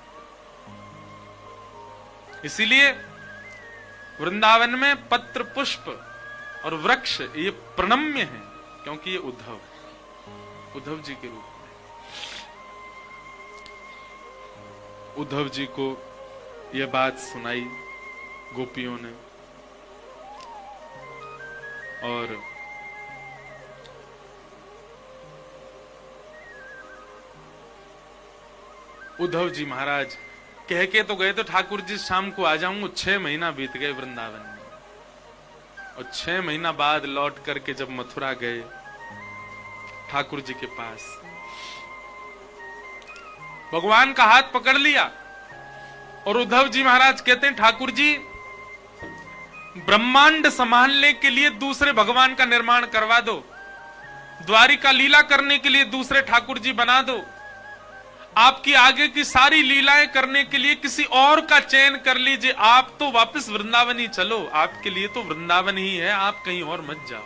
इसीलिए वृंदावन में पत्र पुष्प और वृक्ष ये प्रणम्य हैं, क्योंकि ये उद्धव जी के रूप में। उद्धव जी को यह बात सुनाई गोपियों ने, और उद्धव जी महाराज कह के तो गए तो ठाकुर जी शाम को आ जाऊंगा। 6 महीना बीत गए वृंदावन में, और 6 महीना बाद लौट करके जब मथुरा गए ठाकुर जी के पास, भगवान का हाथ पकड़ लिया और उद्धव जी महाराज कहते हैं, ठाकुर जी ब्रह्मांड संभालने के लिए दूसरे भगवान का निर्माण करवा दो, द्वारिका लीला करने के लिए दूसरे ठाकुर जी बना दो, आपकी आगे की सारी लीलाएं करने के लिए किसी और का चयन कर लीजिए, आप तो वापस वृंदावन ही चलो, आपके लिए तो वृंदावन ही है, आप कहीं और मत जाओ।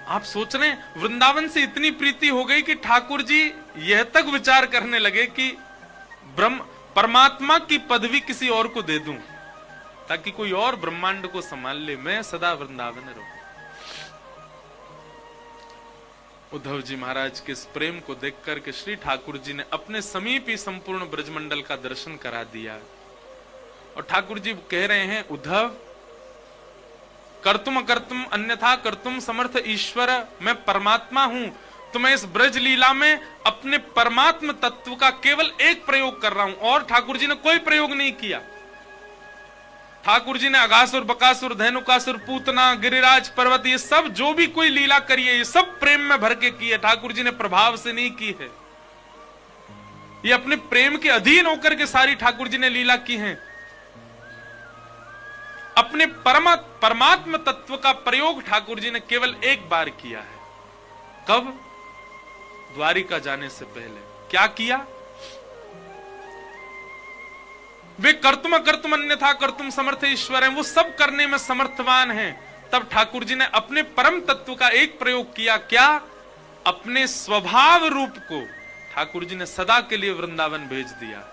आप सोच रहे हैं वृंदावन से इतनी प्रीति हो गई कि ठाकुर जी यह तक विचार करने लगे कि परमात्मा की पदवी किसी और को दे दूं, ताकि कोई और ब्रह्मांड को संभाल ले, मैं सदा वृंदावन रहूं। उद्धव जी महाराज के इस प्रेम को देख करके श्री ठाकुर जी ने अपने समीप ही संपूर्ण ब्रजमंडल का दर्शन करा दिया। और ठाकुर जी कह रहे हैं, उद्धव कर्तुम अकर्तुम अन्यथा कर्तुम समर्थ ईश्वर, मैं परमात्मा हूं, तो मैं इस ब्रज लीला में अपने परमात्म तत्व का केवल एक प्रयोग कर रहा हूं, और ठाकुर जी ने कोई प्रयोग नहीं किया। ठाकुर जी ने अगासुर, बकासुर, धेनुकासुर, पूतना, गिरिराज पर्वत, ये सब जो भी कोई लीला करी है, ये सब प्रेम में भर के की है, ठाकुर जी ने प्रभाव से नहीं की है। ये अपने प्रेम के अधीन होकर के सारी ठाकुर जी ने लीला की है। अपने परमात्म तत्व का प्रयोग ठाकुर जी ने केवल एक बार किया है। कब? द्वारिका जाने से पहले। क्या किया? वे कर्तुम कर्तुम अन्यथा कर्तुम समर्थ ईश्वर हैं, वो सब करने में समर्थवान हैं। तब ठाकुर जी ने अपने परम तत्व का एक प्रयोग किया। क्या? अपने स्वभाव रूप को ठाकुर जी ने सदा के लिए वृंदावन भेज दिया,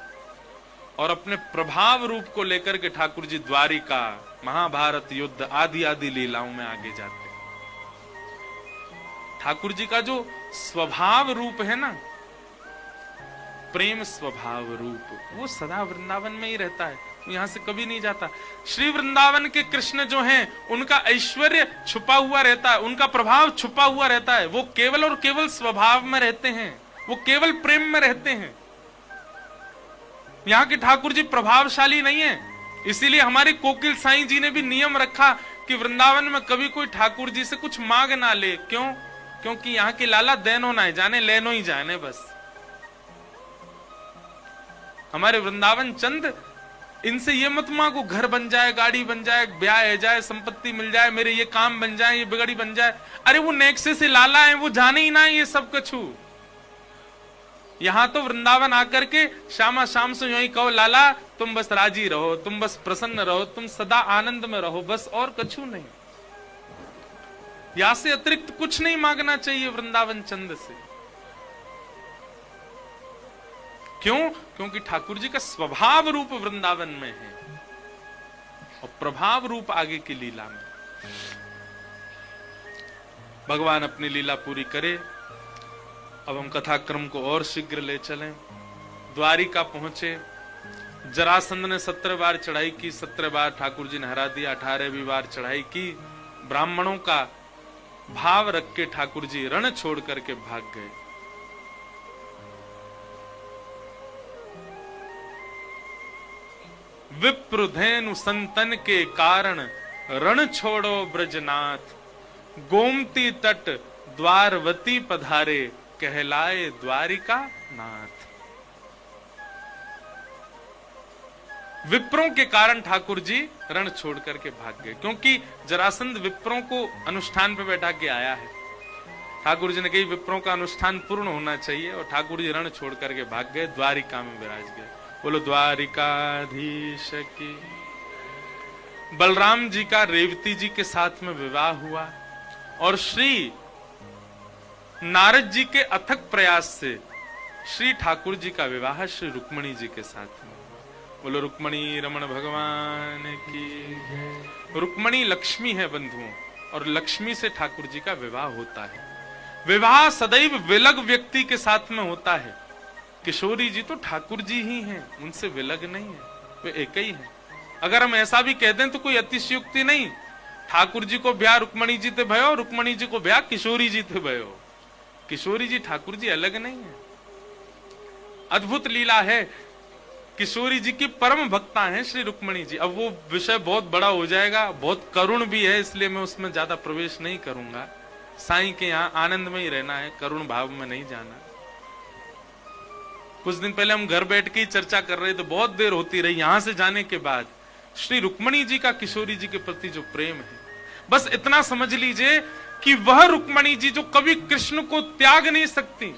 और अपने प्रभाव रूप को लेकर के ठाकुर जी द्वारिका, महाभारत युद्ध आदि आदि लीलाओं में आगे जाते। ठाकुर जी का जो स्वभाव रूप है ना, प्रेम स्वभाव रूप, वो सदा वृंदावन में ही रहता है, वो यहां से कभी नहीं जाता। श्री वृंदावन के कृष्ण जो हैं, उनका ऐश्वर्य छुपा हुआ रहता है, उनका प्रभाव छुपा हुआ रहता है, वो केवल और केवल स्वभाव में रहते हैं, वो केवल प्रेम में रहते हैं। यहाँ के ठाकुर जी प्रभावशाली नहीं है, इसीलिए हमारे कोकिल साईं जी ने भी नियम रखा कि वृंदावन में कभी कोई ठाकुर जी से कुछ मांग ना ले। क्यों? क्योंकि यहाँ के लाला देनो ना जाने, लेनो ही जाने बस। हमारे वृंदावन चंद, इनसे ये मत मांगो घर बन जाए, गाड़ी बन जाए, ब्याह हो जाए, संपत्ति मिल जाए, मेरे ये काम बन जाए, ये बिगड़ी बन जाए। अरे वो नेक्से से लाला है, वो जाने ही ना ये सब कछु। यहां तो वृंदावन आकर के श्यामा शाम से यूं ही कहो, लाला तुम बस राजी रहो, तुम बस प्रसन्न रहो, तुम सदा आनंद में रहो, बस और कछु नहीं। यहां से अतिरिक्त कुछ नहीं मांगना चाहिए वृंदावन चंद से। क्यों? क्योंकि ठाकुर जी का स्वभाव रूप वृंदावन में है और प्रभाव रूप आगे की लीला में। भगवान अपनी लीला पूरी करे। अब हम कथाक्रम को और शीघ्र ले चलें। द्वारिका पहुंचे, जरासंध ने 17 बार चढ़ाई की, 17 बार ठाकुर जी ने हरा दिया, 18वीं बार चढ़ाई की। ब्राह्मणों का भाव रख के ठाकुर जी रण छोड़ करके भाग गए। विप्र धेनु संतन के कारण रण छोड़ो ब्रजनाथ, गोमती तट द्वारवती पधारे, कहलाए द्वारिका नाथ। विप्रों के कारण ठाकुर जी रण छोड़ करके भाग गए, क्योंकि जरासंध विप्रों को अनुष्ठान पे बैठा के आया है। ठाकुर जी ने कही विप्रों का अनुष्ठान पूर्ण होना चाहिए, और ठाकुर जी रण छोड़ करके भाग गए, द्वारिका में विराज गए। बोलो द्वारिकाधीश की। बलराम जी का रेवती जी के साथ में विवाह हुआ, और श्री नारद जी के अथक प्रयास से श्री ठाकुर जी का विवाह श्री रुक्मणी जी के साथ में। बोलो रुक्मणी रमण भगवान की। रुक्मणी लक्ष्मी है बंधुओं, और लक्ष्मी से ठाकुर जी का विवाह होता है। विवाह सदैव विलग व्यक्ति के साथ में होता है। किशोरी जी तो ठाकुर जी ही हैं, उनसे विलग नहीं है, वे एक ही हैं। अगर हम ऐसा भी कह दें तो कोई अतिशयोक्ति नहीं। ठाकुर जी को ब्याह रुक्मणी जी थे भयो, रुक्मणी जी को ब्याह किशोरी जी थे भयो। किशोरी जी ठाकुर जी अलग नहीं है। अद्भुत लीला है। किशोरी जी की परम भक्ता हैं श्री रुक्मणी जी। अब वो विषय बहुत बड़ा हो जाएगा, बहुत करुण भी है, इसलिए मैं उसमें ज्यादा प्रवेश नहीं करूंगा। साईं के यहाँ आनंद में ही रहना है, करुण भाव में नहीं जाना। कुछ दिन पहले हम घर बैठ के ही चर्चा कर रहे थे, बहुत देर होती रही। यहां से जाने के बाद श्री रुक्मणी जी का किशोरी जी के प्रति जो प्रेम है, बस इतना समझ लीजिए कि वह रुक्मणी जी जो कभी कृष्ण को त्याग नहीं सकती,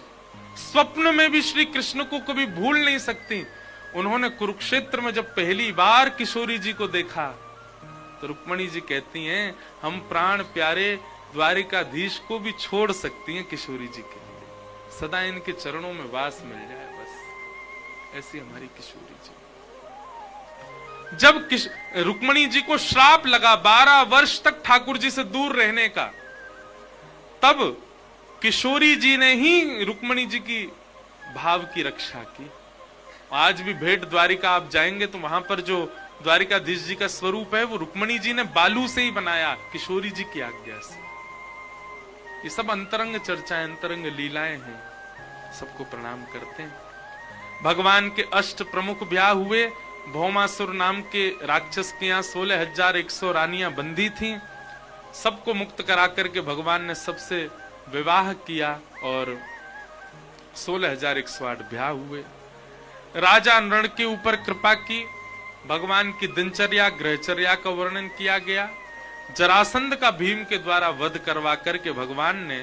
स्वप्न में भी श्री कृष्ण को कभी भूल नहीं सकती, उन्होंने कुरुक्षेत्र में जब पहली बार किशोरी जी को देखा तो रुक्मणी जी कहती हैं, हम प्राण प्यारे द्वारिकाधीश को भी छोड़ सकती हैं किशोरी जी के लिए, सदा इनके चरणों में वास मिल जाए बस। ऐसी हमारी किशोरी जी। जब रुक्मणी जी को श्राप लगा 12 वर्ष तक ठाकुर जी से दूर रहने का, तब किशोरी जी ने ही रुक्मणी जी की भाव की रक्षा की। आज भी भेंट द्वारिका आप जाएंगे तो वहां पर जो द्वारिकाधीश जी का स्वरूप है वो रुक्मणी जी ने बालू से ही बनाया, किशोरी जी की आज्ञा से। ये सब अंतरंग चर्चाएं, अंतरंग लीलाएं हैं, सबको प्रणाम करते हैं। भगवान के अष्ट प्रमुख ब्याह हुए। भौमासुर नाम के राक्षस के यहाँ 16,100 रानियां बंदी थीं। सबको मुक्त करा करके भगवान ने सबसे विवाह किया और 16,108 ब्याह हुए। राजा नृण के ऊपर कृपा की। भगवान की दिनचर्या गृहचर्या का वर्णन किया गया। जरासंध का भीम के द्वारा वध करवा करके भगवान ने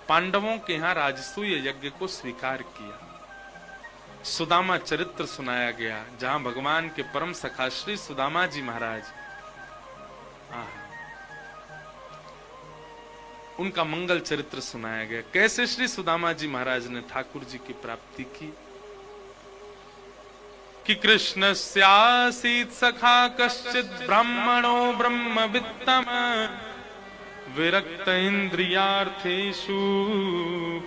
पांडवों के यहाँ राजसूय यज्ञ को स्वीकार किया। सुदामा चरित्र सुनाया गया, जहां भगवान के परम सखा श्री सुदामा जी महाराज, उनका मंगल चरित्र सुनाया गया। कैसे श्री सुदामा जी महाराज ने ठाकुर जी की प्राप्ति की। कि कृष्ण स्यासीत सखा कश्चित ब्राह्मणो ब्रह्मवित्तम विरक्त इंद्रियार्थेषु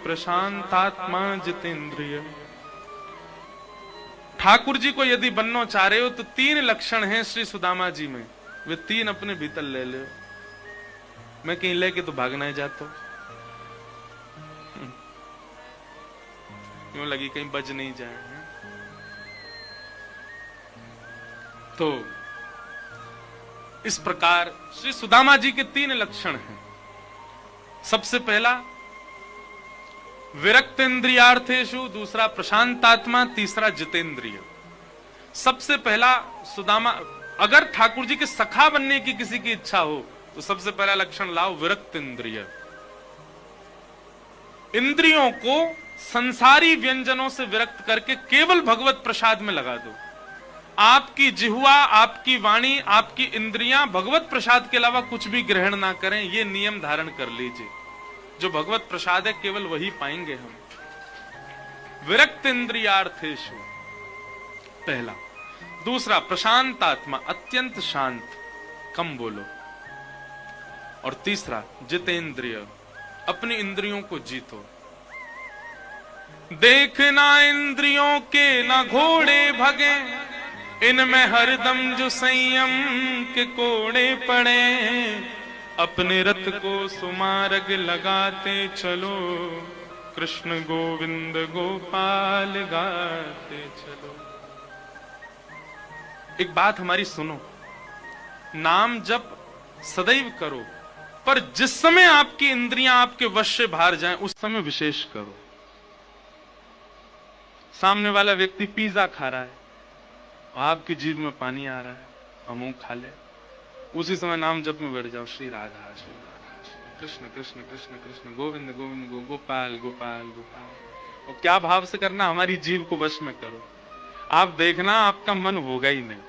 प्रशांतात्मा जितेंद्रिय। ठाकुर जी को यदि बनना चाह रहे हो तो 3 लक्षण हैं श्री सुदामा जी में, वे 3 अपने भीतर ले लो। मैं कहीं लेके तो भागना ही जाता हूं, यूं लगी कहीं बज नहीं जाए। तो इस प्रकार श्री सुदामा जी के 3 लक्षण हैं। सबसे पहला विरक्त इंद्रियार्थेषु, दूसरा प्रशांतात्मा, तीसरा जितेंद्रिय। सबसे पहला सुदामा, अगर ठाकुर जी के सखा बनने की किसी की इच्छा हो तो सबसे पहला लक्षण लाओ विरक्त इंद्रिय। इंद्रियों को संसारी व्यंजनों से विरक्त करके केवल भगवत प्रसाद में लगा दो। आपकी जिह्वा, आपकी वाणी, आपकी इंद्रियां भगवत प्रसाद के अलावा कुछ भी ग्रहण ना करें, ये नियम धारण कर लीजिए। जो भगवत प्रसाद है केवल वही पाएंगे हम। विरक्त इंद्रियार्थेषु पहला। दूसरा प्रशांत आत्मा, अत्यंत शांत, कम बोलो। और तीसरा जितेंद्रिय, अपनी इंद्रियों को जीतो। देखना इंद्रियों के ना घोड़े भगे, इनमें हरदम जो संयम के कोड़े पड़े, अपने रथ को सुमार्ग लगाते चलो, कृष्ण गोविंद गोपाल गाते चलो। एक बात हमारी सुनो, नाम जप सदैव करो, पर जिस समय आपकी इंद्रियां आपके वश से बाहर जाएं, उस समय विशेष करो। सामने वाला व्यक्ति पिज्जा खा रहा है, आपकी जीभ में पानी आ रहा है, और मुंह खा ले, उसी समय नाम जप में बैठ जाओ, श्री राधा श्री राधा श्री कृष्ण कृष्ण कृष्ण कृष्ण गोविंद गोविंद गोपाल गोपाल गोपाल। और क्या भाव से करना? हमारी जीभ को वश में करो। आप देखना आपका मन होगा ही नहीं।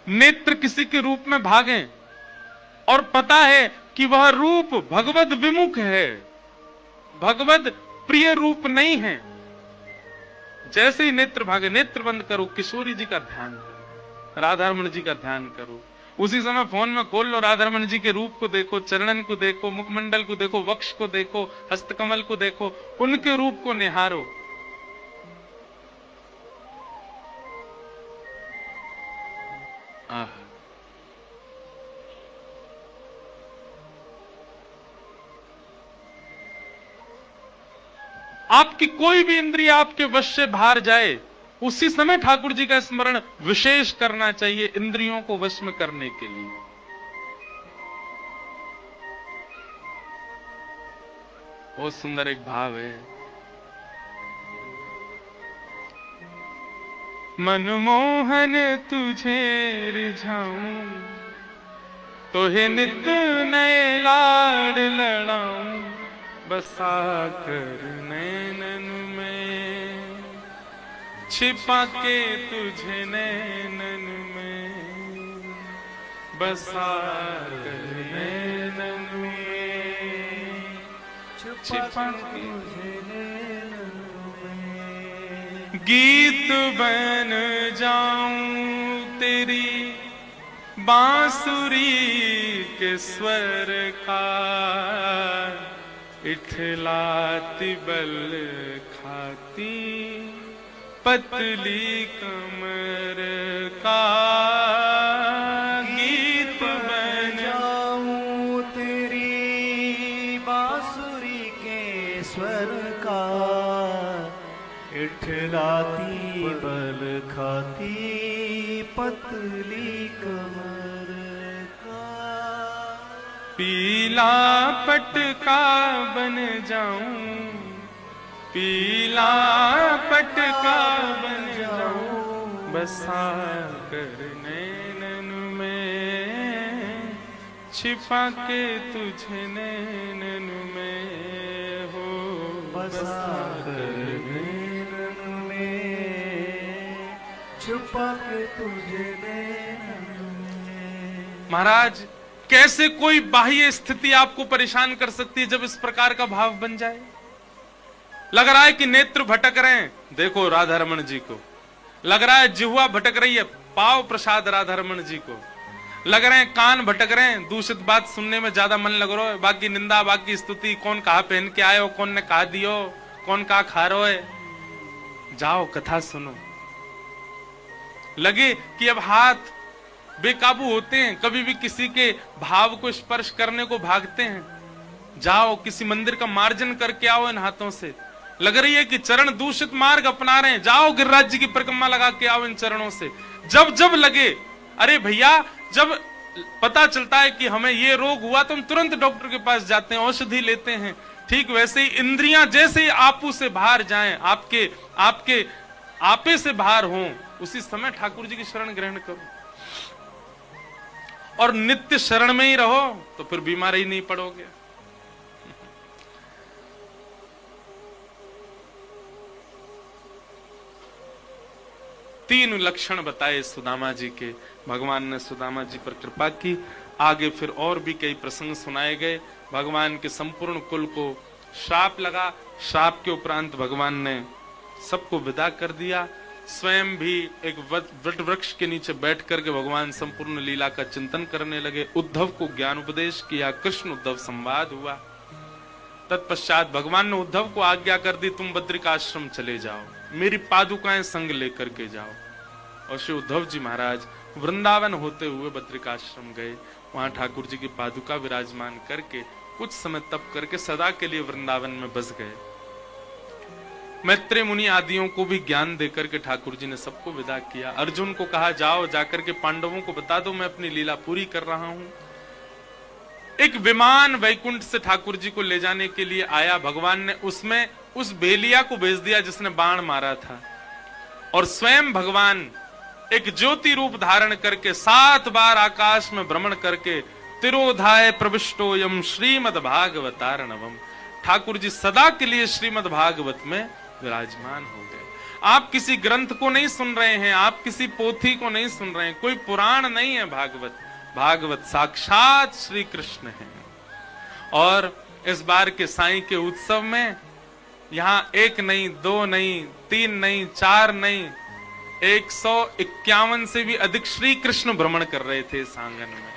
नेत्र किसी के रूप में भागें और पता है कि वह रूप भगवत विमुख है, भगवत प्रिय रूप नहीं है, जैसे ही नेत्र भागे, नेत्र बंद करो, किशोरी जी का ध्यान करो, राधारमण जी का ध्यान करो। उसी समय फोन में खोल लो, राधारमण जी के रूप को देखो, चरणन को देखो, मुखमंडल को देखो, वक्ष को देखो, हस्तकमल को देखो, उनके रूप को निहारो। आपकी कोई भी इंद्रिय आपके वश से बाहर जाए, उसी समय ठाकुर जी का स्मरण विशेष करना चाहिए इंद्रियों को वश में करने के लिए। बहुत सुंदर एक भाव है, मनमोहन तुझे रिझाऊं, तोहे नित नए लाड लड़ाऊं, बसा कर नैनन में, छिपा के तुझे नैनन में, बसा कर नैनन में, छिपा के तुझे नैनन में। गीत बन जाऊं तेरी बांसुरी के स्वर का, इठलाती बल खाती पतली कमर का। गीत बन जाऊं तेरी बांसुरी के स्वर का, इठलाती बल खाती पतली कमर का। पीला पटका बन जाऊं, पीला पटका बन जाऊं, बसा कर नैनन में, छिपा के तुझे नैनन में हो, बसा कर नैनन में, छुपा के तुझे नैनन में। महाराज, कैसे कोई बाह्य स्थिति आपको परेशान कर सकती है जब इस प्रकार का भाव बन जाए? लग रहा है कि नेत्र भटक रहे हैं, देखो राधारमण जी को। लग रहा है जिह्वा भटक रही है, पाओ प्रसाद राधारमण जी को। लग रहे हैं कान भटक रहे हैं, दूषित बात सुनने में ज्यादा मन लग रहा है, बाकी निंदा बाकी स्तुति, कौन कहा पहन के आए हो, कौन ने कहा दियो, कौन कहा खा रहे हो, जाओ कथा सुनो। लगे कि अब हाथ बेकाबू होते हैं, कभी भी किसी के भाव को स्पर्श करने को भागते हैं, जाओ किसी मंदिर का मार्जन करके आओ इन हाथों से। लग रही है कि चरण दूषित मार्ग अपना रहे हैं, जाओ गिरिराज जी की परिक्रमा लगा के आओ इन चरणों से। जब जब लगे, अरे भैया, जब पता चलता है कि हमें ये रोग हुआ तो हम तुरंत डॉक्टर के पास जाते हैं, औषधि लेते हैं। ठीक वैसे ही इंद्रियां जैसे ही आपू से बाहर जाएं, आपके आपके आपे से बाहर हों, उसी समय ठाकुर जी की शरण ग्रहण करो और नित्य शरण में ही रहो, तो फिर बीमार ही नहीं पड़ोगे। तीन लक्षण बताए सुदामा जी के, भगवान ने सुदामा जी पर कृपा की। आगे फिर और भी कई प्रसंग सुनाए गए। भगवान के संपूर्ण कुल को श्राप लगा, श्राप के उपरांत भगवान ने सबको विदा कर दिया। स्वयं भी एक वट वृक्ष के नीचे बैठ करके भगवान संपूर्ण लीला का चिंतन करने लगे। उद्धव को ज्ञान उपदेश किया, कृष्ण उद्धव संवाद हुआ। तत्पश्चात भगवान ने उद्धव को आज्ञा कर दी, तुम बद्रिकाश्रम चले जाओ, मेरी पादुकाएं संग लेकर के जाओ। और श्री उद्धव जी महाराज वृंदावन होते हुए बद्रिकाश्रम गए, वहां ठाकुर जी की पादुका विराजमान करके कुछ समय तप करके सदा के लिए वृंदावन में बस गए। मैत्रेय मुनि आदियों को भी ज्ञान देकर के ठाकुर जी ने सबको विदा किया। अर्जुन को कहा जाओ जाकर के पांडवों को बता दो मैं अपनी लीला पूरी कर रहा हूं। एक विमान वैकुंठ से ठाकुर जी को ले जाने के लिए आया। भगवान ने उसमें उस बेलिया को भेज दिया जिसने बाण मारा था, और स्वयं भगवान एक ज्योति रूप धारण करके 7 बार आकाश में भ्रमण करके तिरोधाय प्रविष्टोयम श्रीमद् भागवतार्णवम, ठाकुर जी सदा के लिए श्रीमद् भागवत में विराजमान हो गए। आप किसी ग्रंथ को नहीं सुन रहे हैं, आप किसी पोथी को नहीं सुन रहे हैं, कोई पुराण नहीं है भागवत। भागवत साक्षात श्री कृष्ण है। और इस बार के साईं के उत्सव में यहां 1 नहीं, 2 नहीं, 3 नहीं, 4 नहीं, 151 से भी अधिक श्री कृष्ण भ्रमण कर रहे थे इस आंगन में।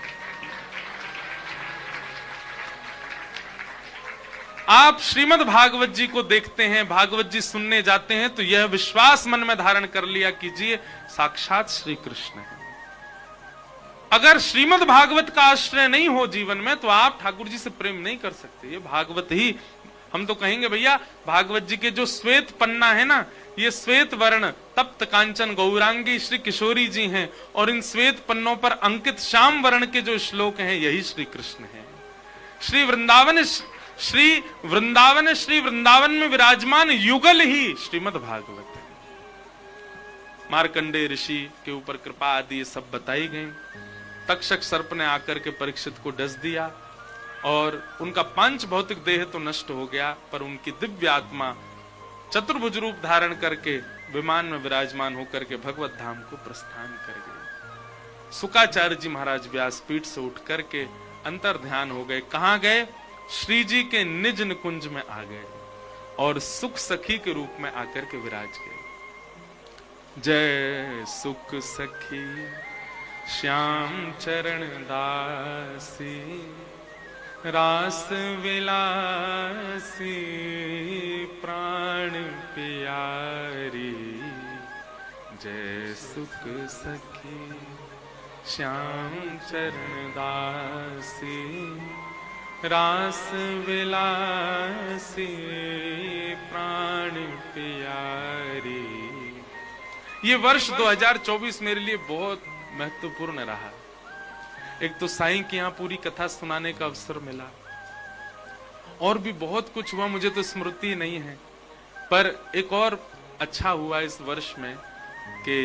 आप श्रीमद् भागवत जी को देखते हैं, भागवत जी सुनने जाते हैं, तो यह विश्वास मन में धारण कर लिया कीजिए साक्षात श्री कृष्ण है। अगर श्रीमद् भागवत का आश्रय नहीं हो जीवन में तो आप ठाकुर जी से प्रेम नहीं कर सकते। ये भागवत ही, हम तो कहेंगे भैया भागवत जी के जो श्वेत पन्ना है ना, ये श्वेत वर्ण तप्त कांचन गौरांगी श्री किशोरी जी हैं, और इन श्वेत पन्नों पर अंकित श्याम वर्ण के जो श्लोक हैं यही श्री कृष्ण हैं। श्री वृंदावन में विराजमान युगल ही श्रीमद् भागवत है। मार्कंडेय ऋषि के ऊपर कृपा आदि ये सब बताई गई। तक्षक सर्प ने आकर के परीक्षित को डस दिया और उनका पंच भौतिक देह तो नष्ट हो गया, पर उनकी दिव्य आत्मा चतुर्भुज रूप धारण करके विमान में विराजमान होकर के भगवत धाम को प्रस्थान कर गए। शुकाचार्य जी महाराज व्यासपीठ से उठ करके अंतर ध्यान हो गए। कहां गए? श्री जी के निज निकुंज में आ गए और सुख सखी के रूप में आकर के विराज गए। जय सुख सखी श्याम चरण दासी, रास विलासी प्राण प्यारी। जय सुख सखी श्याम चरण दासी, रास विलासी प्राण प्यारी। ये वर्ष 2024 मेरे लिए बहुत महत्वपूर्ण रहा। एक तो साईं की यहाँ पूरी कथा सुनाने का अवसर मिला, और भी बहुत कुछ हुआ, मुझे तो स्मृति नहीं है। पर एक और अच्छा हुआ इस वर्ष में कि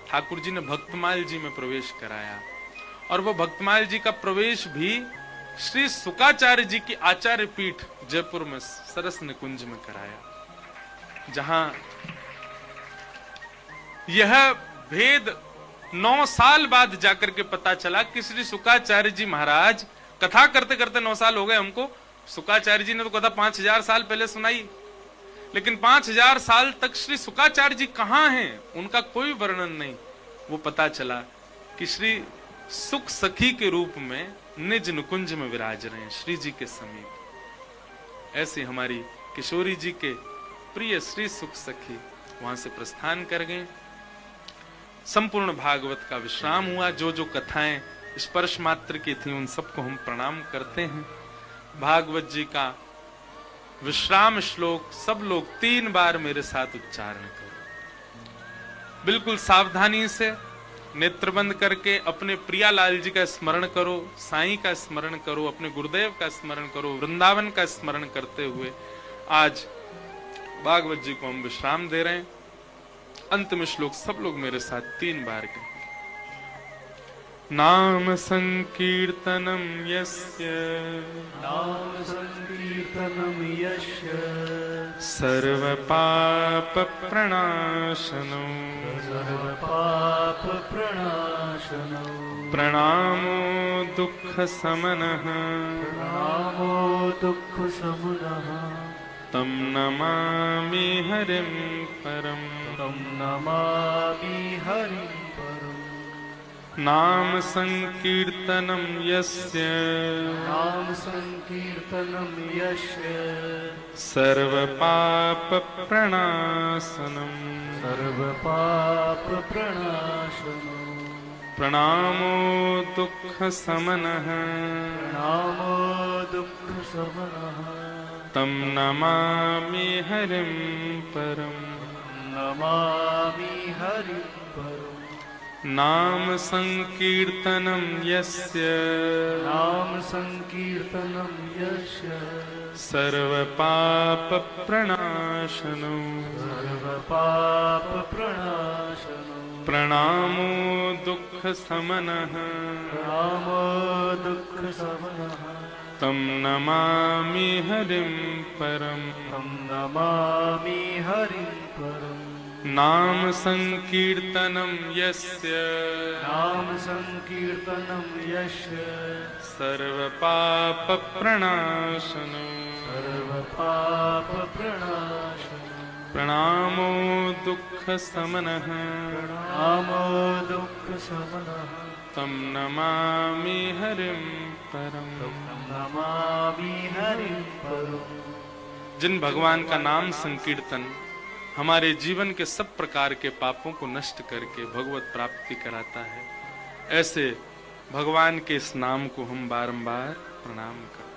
ठाकुर जी ने भक्तमाल जी में प्रवेश कराया, और वो भक्तमाल जी का प्रवेश भी श्री शुकाचार्य जी की आचार्य पीठ जयपुर में सरस निकुंज में कराया, जहां यह भेद 9 साल बाद जाकर के पता चला कि श्री शुकाचार्य जी महाराज, कथा करते करते 9 साल हो गए हमको। शुकाचार्य जी ने तो कथा 5000 साल पहले सुनाई, लेकिन 5000 साल तक श्री शुकाचार्य जी कहां हैं उनका कोई वर्णन नहीं। वो पता चला कि श्री सुख सखी के रूप में निज निकुंज में विराज रहे हैं श्री जी के समीप। ऐसे हमारी किशोरी जी के प्रिय श्री सुख सखी वहां से प्रस्थान कर गए। संपूर्ण भागवत का विश्राम हुआ। जो जो कथाएं स्पर्श मात्र की थी उन सबको हम प्रणाम करते हैं। भागवत जी का विश्राम श्लोक सब लोग 3 बार मेरे साथ उच्चारण करो। बिल्कुल सावधानी से नेत्र बंद करके अपने प्रियालाल जी का स्मरण करो, साईं का स्मरण करो, अपने गुरुदेव का स्मरण करो, वृंदावन का स्मरण करते हुए आज भागवत जी को हम विश्राम दे रहे हैं। अंतिम श्लोक सब लोग मेरे साथ 3 बार कहें। नाम संकीर्तनम यस्य, नाम संकीर्तनम यस्य, सर्व पाप प्रणाशनो, सर्व पाप प्रणाशनो, प्रणामो दुख समनः, प्रणामो दुख समनः, तम नमामि हरिं परम, तम नमामि हरिं परम। नाम संकीर्तनम यस्य, नाम संकीर्तनम यस्य, सर्व पाप प्रणाशनम, सर्व पाप प्रणाशनो, प्रणामो दुख समनः, प्रणामो दुख समनः, तं नमामि हरिं परम् नमामि हरिं परम् नाम संकीर्तनं यस्य नाम संकीर्तनं यस्य सर्वपापप्रणाशनं सर्वपापप्रणाशनं प्रणामो दुःखशमनः प्रणामो दुःखशमनः तं नमामि हरिं परम् तं नमामि हरिं परम् नाम संकीर्तनं यस्य नाम संकीर्तनं यस्य सर्वपापप्रणाशनं सर्वपापप्रणाशनं प्रणामो दुःखशमनः प्रणामो दुःखशमनः तं नमामि हरिं परम् नमामि हरिं परम्। जिन भगवान का नाम संकीर्तन हमारे जीवन के सब प्रकार के पापों को नष्ट करके भगवत प्राप्ति कराता है, ऐसे भगवान के इस नाम को हम बारंबार प्रणाम करते हैं।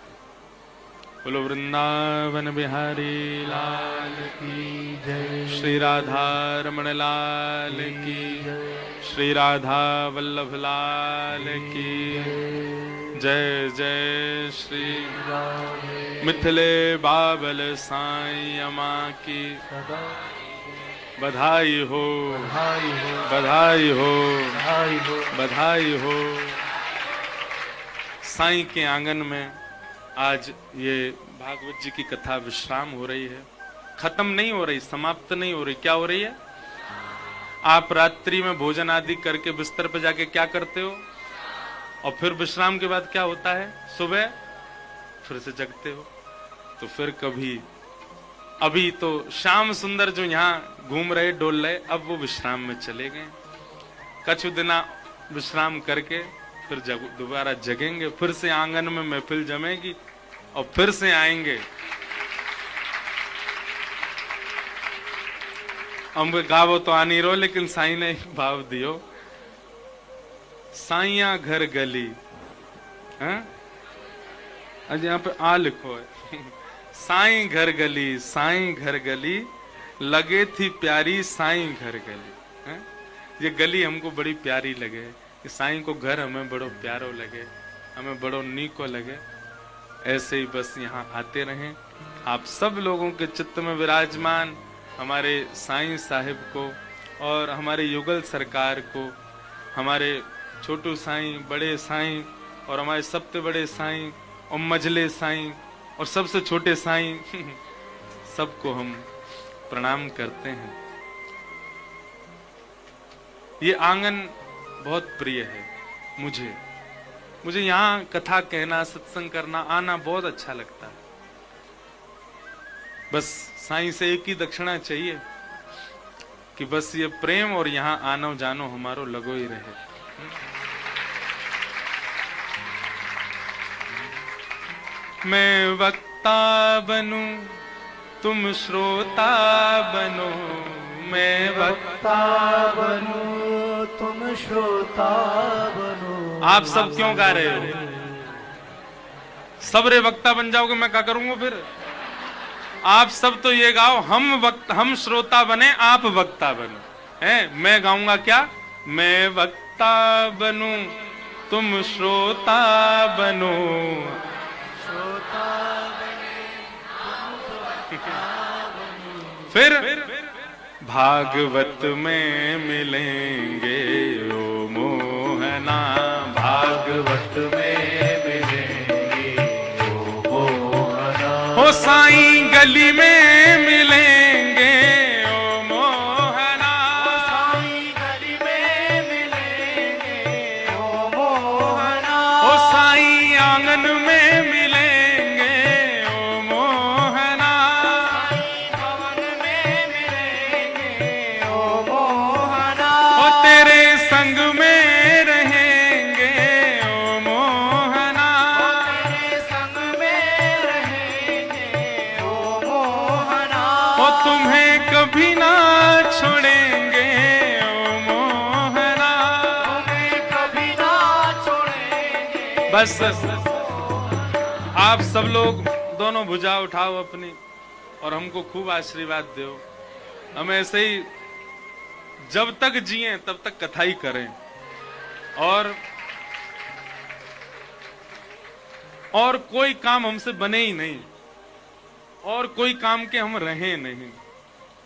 बोलो वृंदावन बिहारी लाल की जय श्री राधा रमण लाल की श्री राधा वल्लभ लाल की जय जय श्री मिथिले बाबल साईं अमा की बधाई हो बधाई हो बधाई हो बधाई हो बधाई हो। साईं के आंगन में आज ये भागवत जी की कथा विश्राम हो रही है, खत्म नहीं हो रही, समाप्त नहीं हो रही। क्या हो रही है? आप रात्रि में भोजन आदि करके बिस्तर पर जाके क्या करते हो, और फिर विश्राम के बाद क्या होता है? सुबह फिर से जगते हो। तो फिर कभी अभी तो श्याम सुंदर जो यहाँ घूम रहे डोल रहे, अब वो विश्राम में चले गए। कछु दिना विश्राम करके फिर दोबारा जगेंगे, फिर से आंगन में महफिल जमेगी और फिर से आएंगे। हम गावो तो आ नहीं रहो, लेकिन साईं ने भाव दियो, साइया घर गली। आज यहाँ पे आ लिखो है साईं घर गली, साईं घर गली, लगे थी प्यारी साईं घर गली। है? ये गली हमको बड़ी प्यारी लगे, साईं को घर हमें बड़ो प्यारो लगे, हमें बड़ो नीको लगे। ऐसे ही बस यहाँ आते रहें। आप सब लोगों के चित्त में विराजमान हमारे साईं साहिब को और हमारे युगल सरकार को, हमारे छोटू साईं, बड़े साईं और हमारे सबसे बड़े साईं और मझले साईं और सबसे छोटे साईं सबको हम प्रणाम करते हैं। ये आंगन बहुत प्रिय है मुझे यहाँ कथा कहना, सत्संग करना, आना बहुत अच्छा लगता है। बस साईं से एक ही दक्षिणा चाहिए कि बस ये प्रेम और यहाँ आनो जानो हमारो लगो ही रहे। मैं वक्ता बनूं तुम श्रोता बनो, मैं वक्ता बनूं तुम श्रोता बनो। आप सब क्यों गा रहे हो? सबरे वक्ता बन जाओगे, मैं क्या करूंगा फिर? आप सब तो ये गाओ, हम श्रोता बने, आप वक्ता बनो। हैं? मैं गाऊंगा क्या? मैं वक्ता बनूं तुम श्रोता बनो, फिर भागवत में मिलेंगे ओ मोहना, भागवत में मिलेंगे ओ मोहना। हो साईं गली में मिलेंगे ओ मोहना, साईं गली में मिलेंगे ओ मोहना। हो साईं आंगन में मिलेंगे ओ मोहना, साईं भवन में मिलेंगे ओ मोहना। हो तेरे संग में रहेंगे ओ मोहना, तेरे संग में रहेंगे ओ मोहना। हो तुम्हें कभी ना छोड़ेंगे ओ मोहना। तुम्हें कभी ना छोड़ेंगे। बस आप सब लोग दोनों भुजा उठाओ अपनी और हमको खूब आशीर्वाद दो। हम ऐसे ही जब तक जिए तब तक कथा ही करें और कोई काम हमसे बने ही नहीं और कोई काम के हम रहें नहीं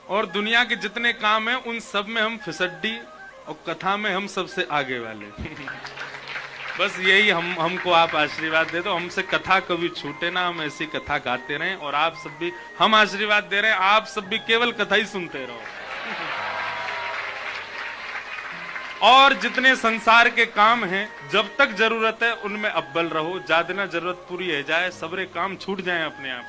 और दुनिया के जितने काम हैं उन सब में हम फिसड्डी और कथा में हम सबसे आगे वाले। बस यही हमको आप आशीर्वाद दे दो, हमसे कथा कभी छूटे ना, हम ऐसी कथा गाते रहें और आप सब भी, हम आशीर्वाद दे रहे हैं, आप सब भी केवल कथा ही सुनते रहो। और जितने संसार के काम हैं जब तक जरूरत है उनमें अव्वल रहो, ज्यादा ना जरूरत पूरी है जाए, सबरे काम छूट जाएं अपने आप।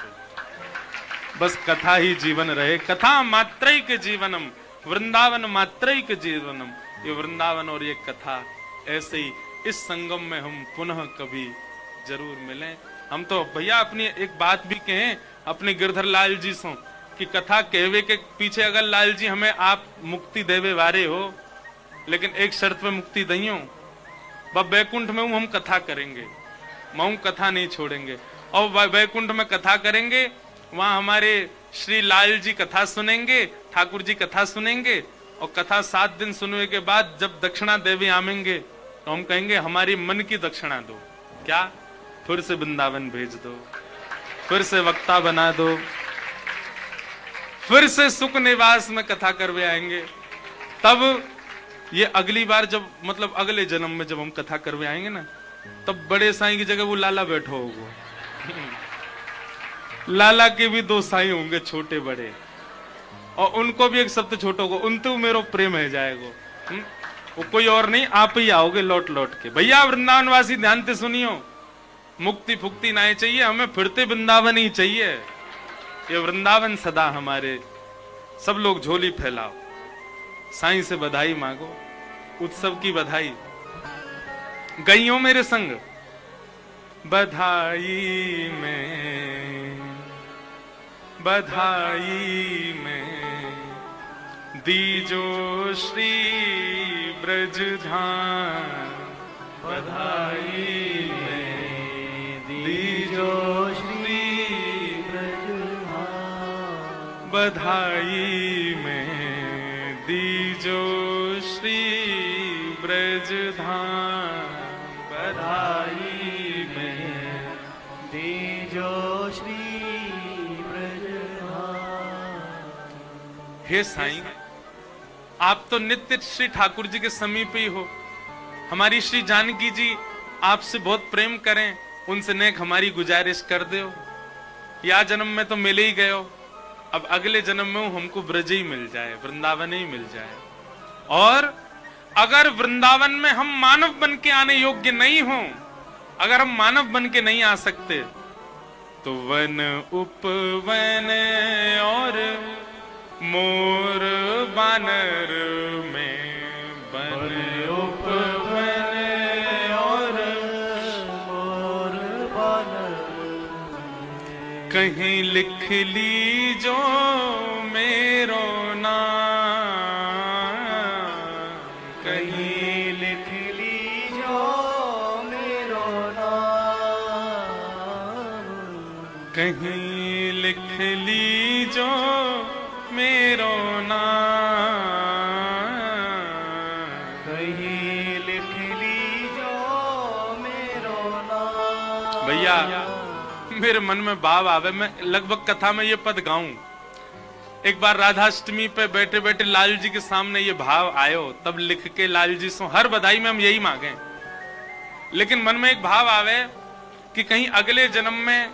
बस कथा ही जीवन रहे, कथा मात्रैक जीवनम, वृंदावन मात्रैक जीवनम। ये वृंदावन और ये कथा, ऐसे ही इस संगम में हम पुनः कभी जरूर मिलें। हम तो भैया अपनी एक बात भी कहें अपने गिरधर लाल जी से कि कथा कहवे के पीछे अगर लाल जी हमें आप मुक्ति देवे वारे हो, लेकिन एक शर्त पे मुक्ति दइयो, वैकुंठ में हम कथा करेंगे, मऊ कथा नहीं छोड़ेंगे। और वैकुंठ में कथा करेंगे, वहां हमारे श्री लाल जी कथा सुनेंगे, ठाकुर जी कथा सुनेंगे और कथा 7 दिन सुनने के बाद जब दक्षिणा देवी आमेंगे तो हम कहेंगे हमारी मन की दक्षिणा दो। क्या? फिर से वृंदावन भेज दो, फिर से वक्ता बना दो, फिर से सुख निवास में कथा करवे आएंगे। तब ये अगली बार जब मतलब अगले जन्म में जब हम कथा करवे आएंगे ना, तब बड़े साईं की जगह वो लाला बैठो होगा। लाला के भी 2 साईं होंगे, छोटे बड़े, और उनको भी एक शब्द छोटो को, उन तो मेरो प्रेम है जाएगा। वो कोई और नहीं, आप ही आओगे लौट लौट के। भैया वृंदावन वासी ध्यान से सुनियो, मुक्ति फुक्ति नहीं चाहिए हमें, फिरते वृंदावन ही चाहिए। ये वृंदावन सदा हमारे। सब लोग झोली फैलाओ, साईं से बधाई मांगो, उत्सव की बधाई। गई हो मेरे संग? बधाई में, बधाई में दीजो श्री ब्रज धाम, बधाई में दीजो श्री ब्रज धाम, बधाई में दीजो श्री ब्रज धाम, बधाई में दीजो श्री ब्रज धाम। हे साईं, आप तो नित्य श्री ठाकुर जी के समीप ही हो। हमारी श्री जानकी जी आपसे बहुत प्रेम करें, उनसे नेक हमारी गुजारिश कर दो। या जन्म में तो मिले ही गए हो, अब अगले जन्म में हमको ब्रज ही मिल जाए, वृंदावन ही मिल जाए। और अगर वृंदावन में हम मानव बन के आने योग्य नहीं हो, अगर हम मानव बन के नहीं आ सकते, तो वन उपवन और मोर बानर में, वन उपवन और मोर बानर कहीं लिख ली जो मेरो नाम, कहीं लिख ली जो मेरो नाम, कहीं लिख ली जो मेरो नाम, कहीं लिख ली जो मेरो नाम। भैया मेरे मन में भाव आवे, मैं लगभग कथा में ये पद गाऊं। एक बार राधाष्टमी पे बैठे बैठे लाल जी के सामने ये भाव आयो, तब लिख के लाल जी से हर बधाई में हम यही मांगे। लेकिन मन में एक भाव आवे कि कहीं अगले जन्म में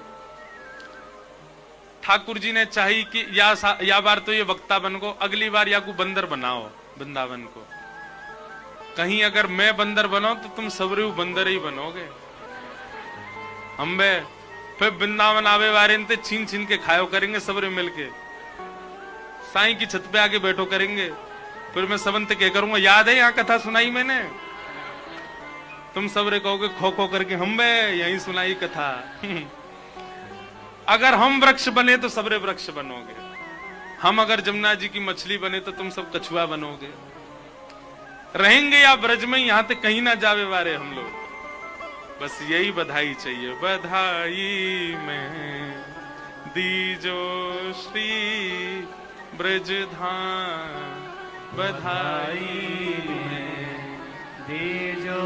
ठाकुर जी ने चाही कि या बार तो ये वक्ता बन को, अगली बार या को बंदर बनाओ वृंदावन को। कहीं अगर मैं बंदर बनाओ तो तुम सबरे बंदर ही बनोगे। हम बे फिर वृंदावन आवे वारे ते छीन छीन के खायो करेंगे सबरे मिलके, साईं की छत पे आके बैठो करेंगे। फिर मैं सबंत कह करूंगा, याद है यहाँ कथा सुनाई मैंने? तुम सबरे कहोगे खो खो करके, हम बे यही सुनाई कथा। अगर हम वृक्ष बने तो सबरे वृक्ष बनोगे, हम अगर जमुना जी की मछली बने तो तुम सब कछुआ बनोगे। रहेंगे या ब्रज में, यहां तक कहीं ना जावे वारे हम लोग। बस यही बधाई चाहिए, बधाई में दीजो श्री ब्रजधाम बधाई में दीजो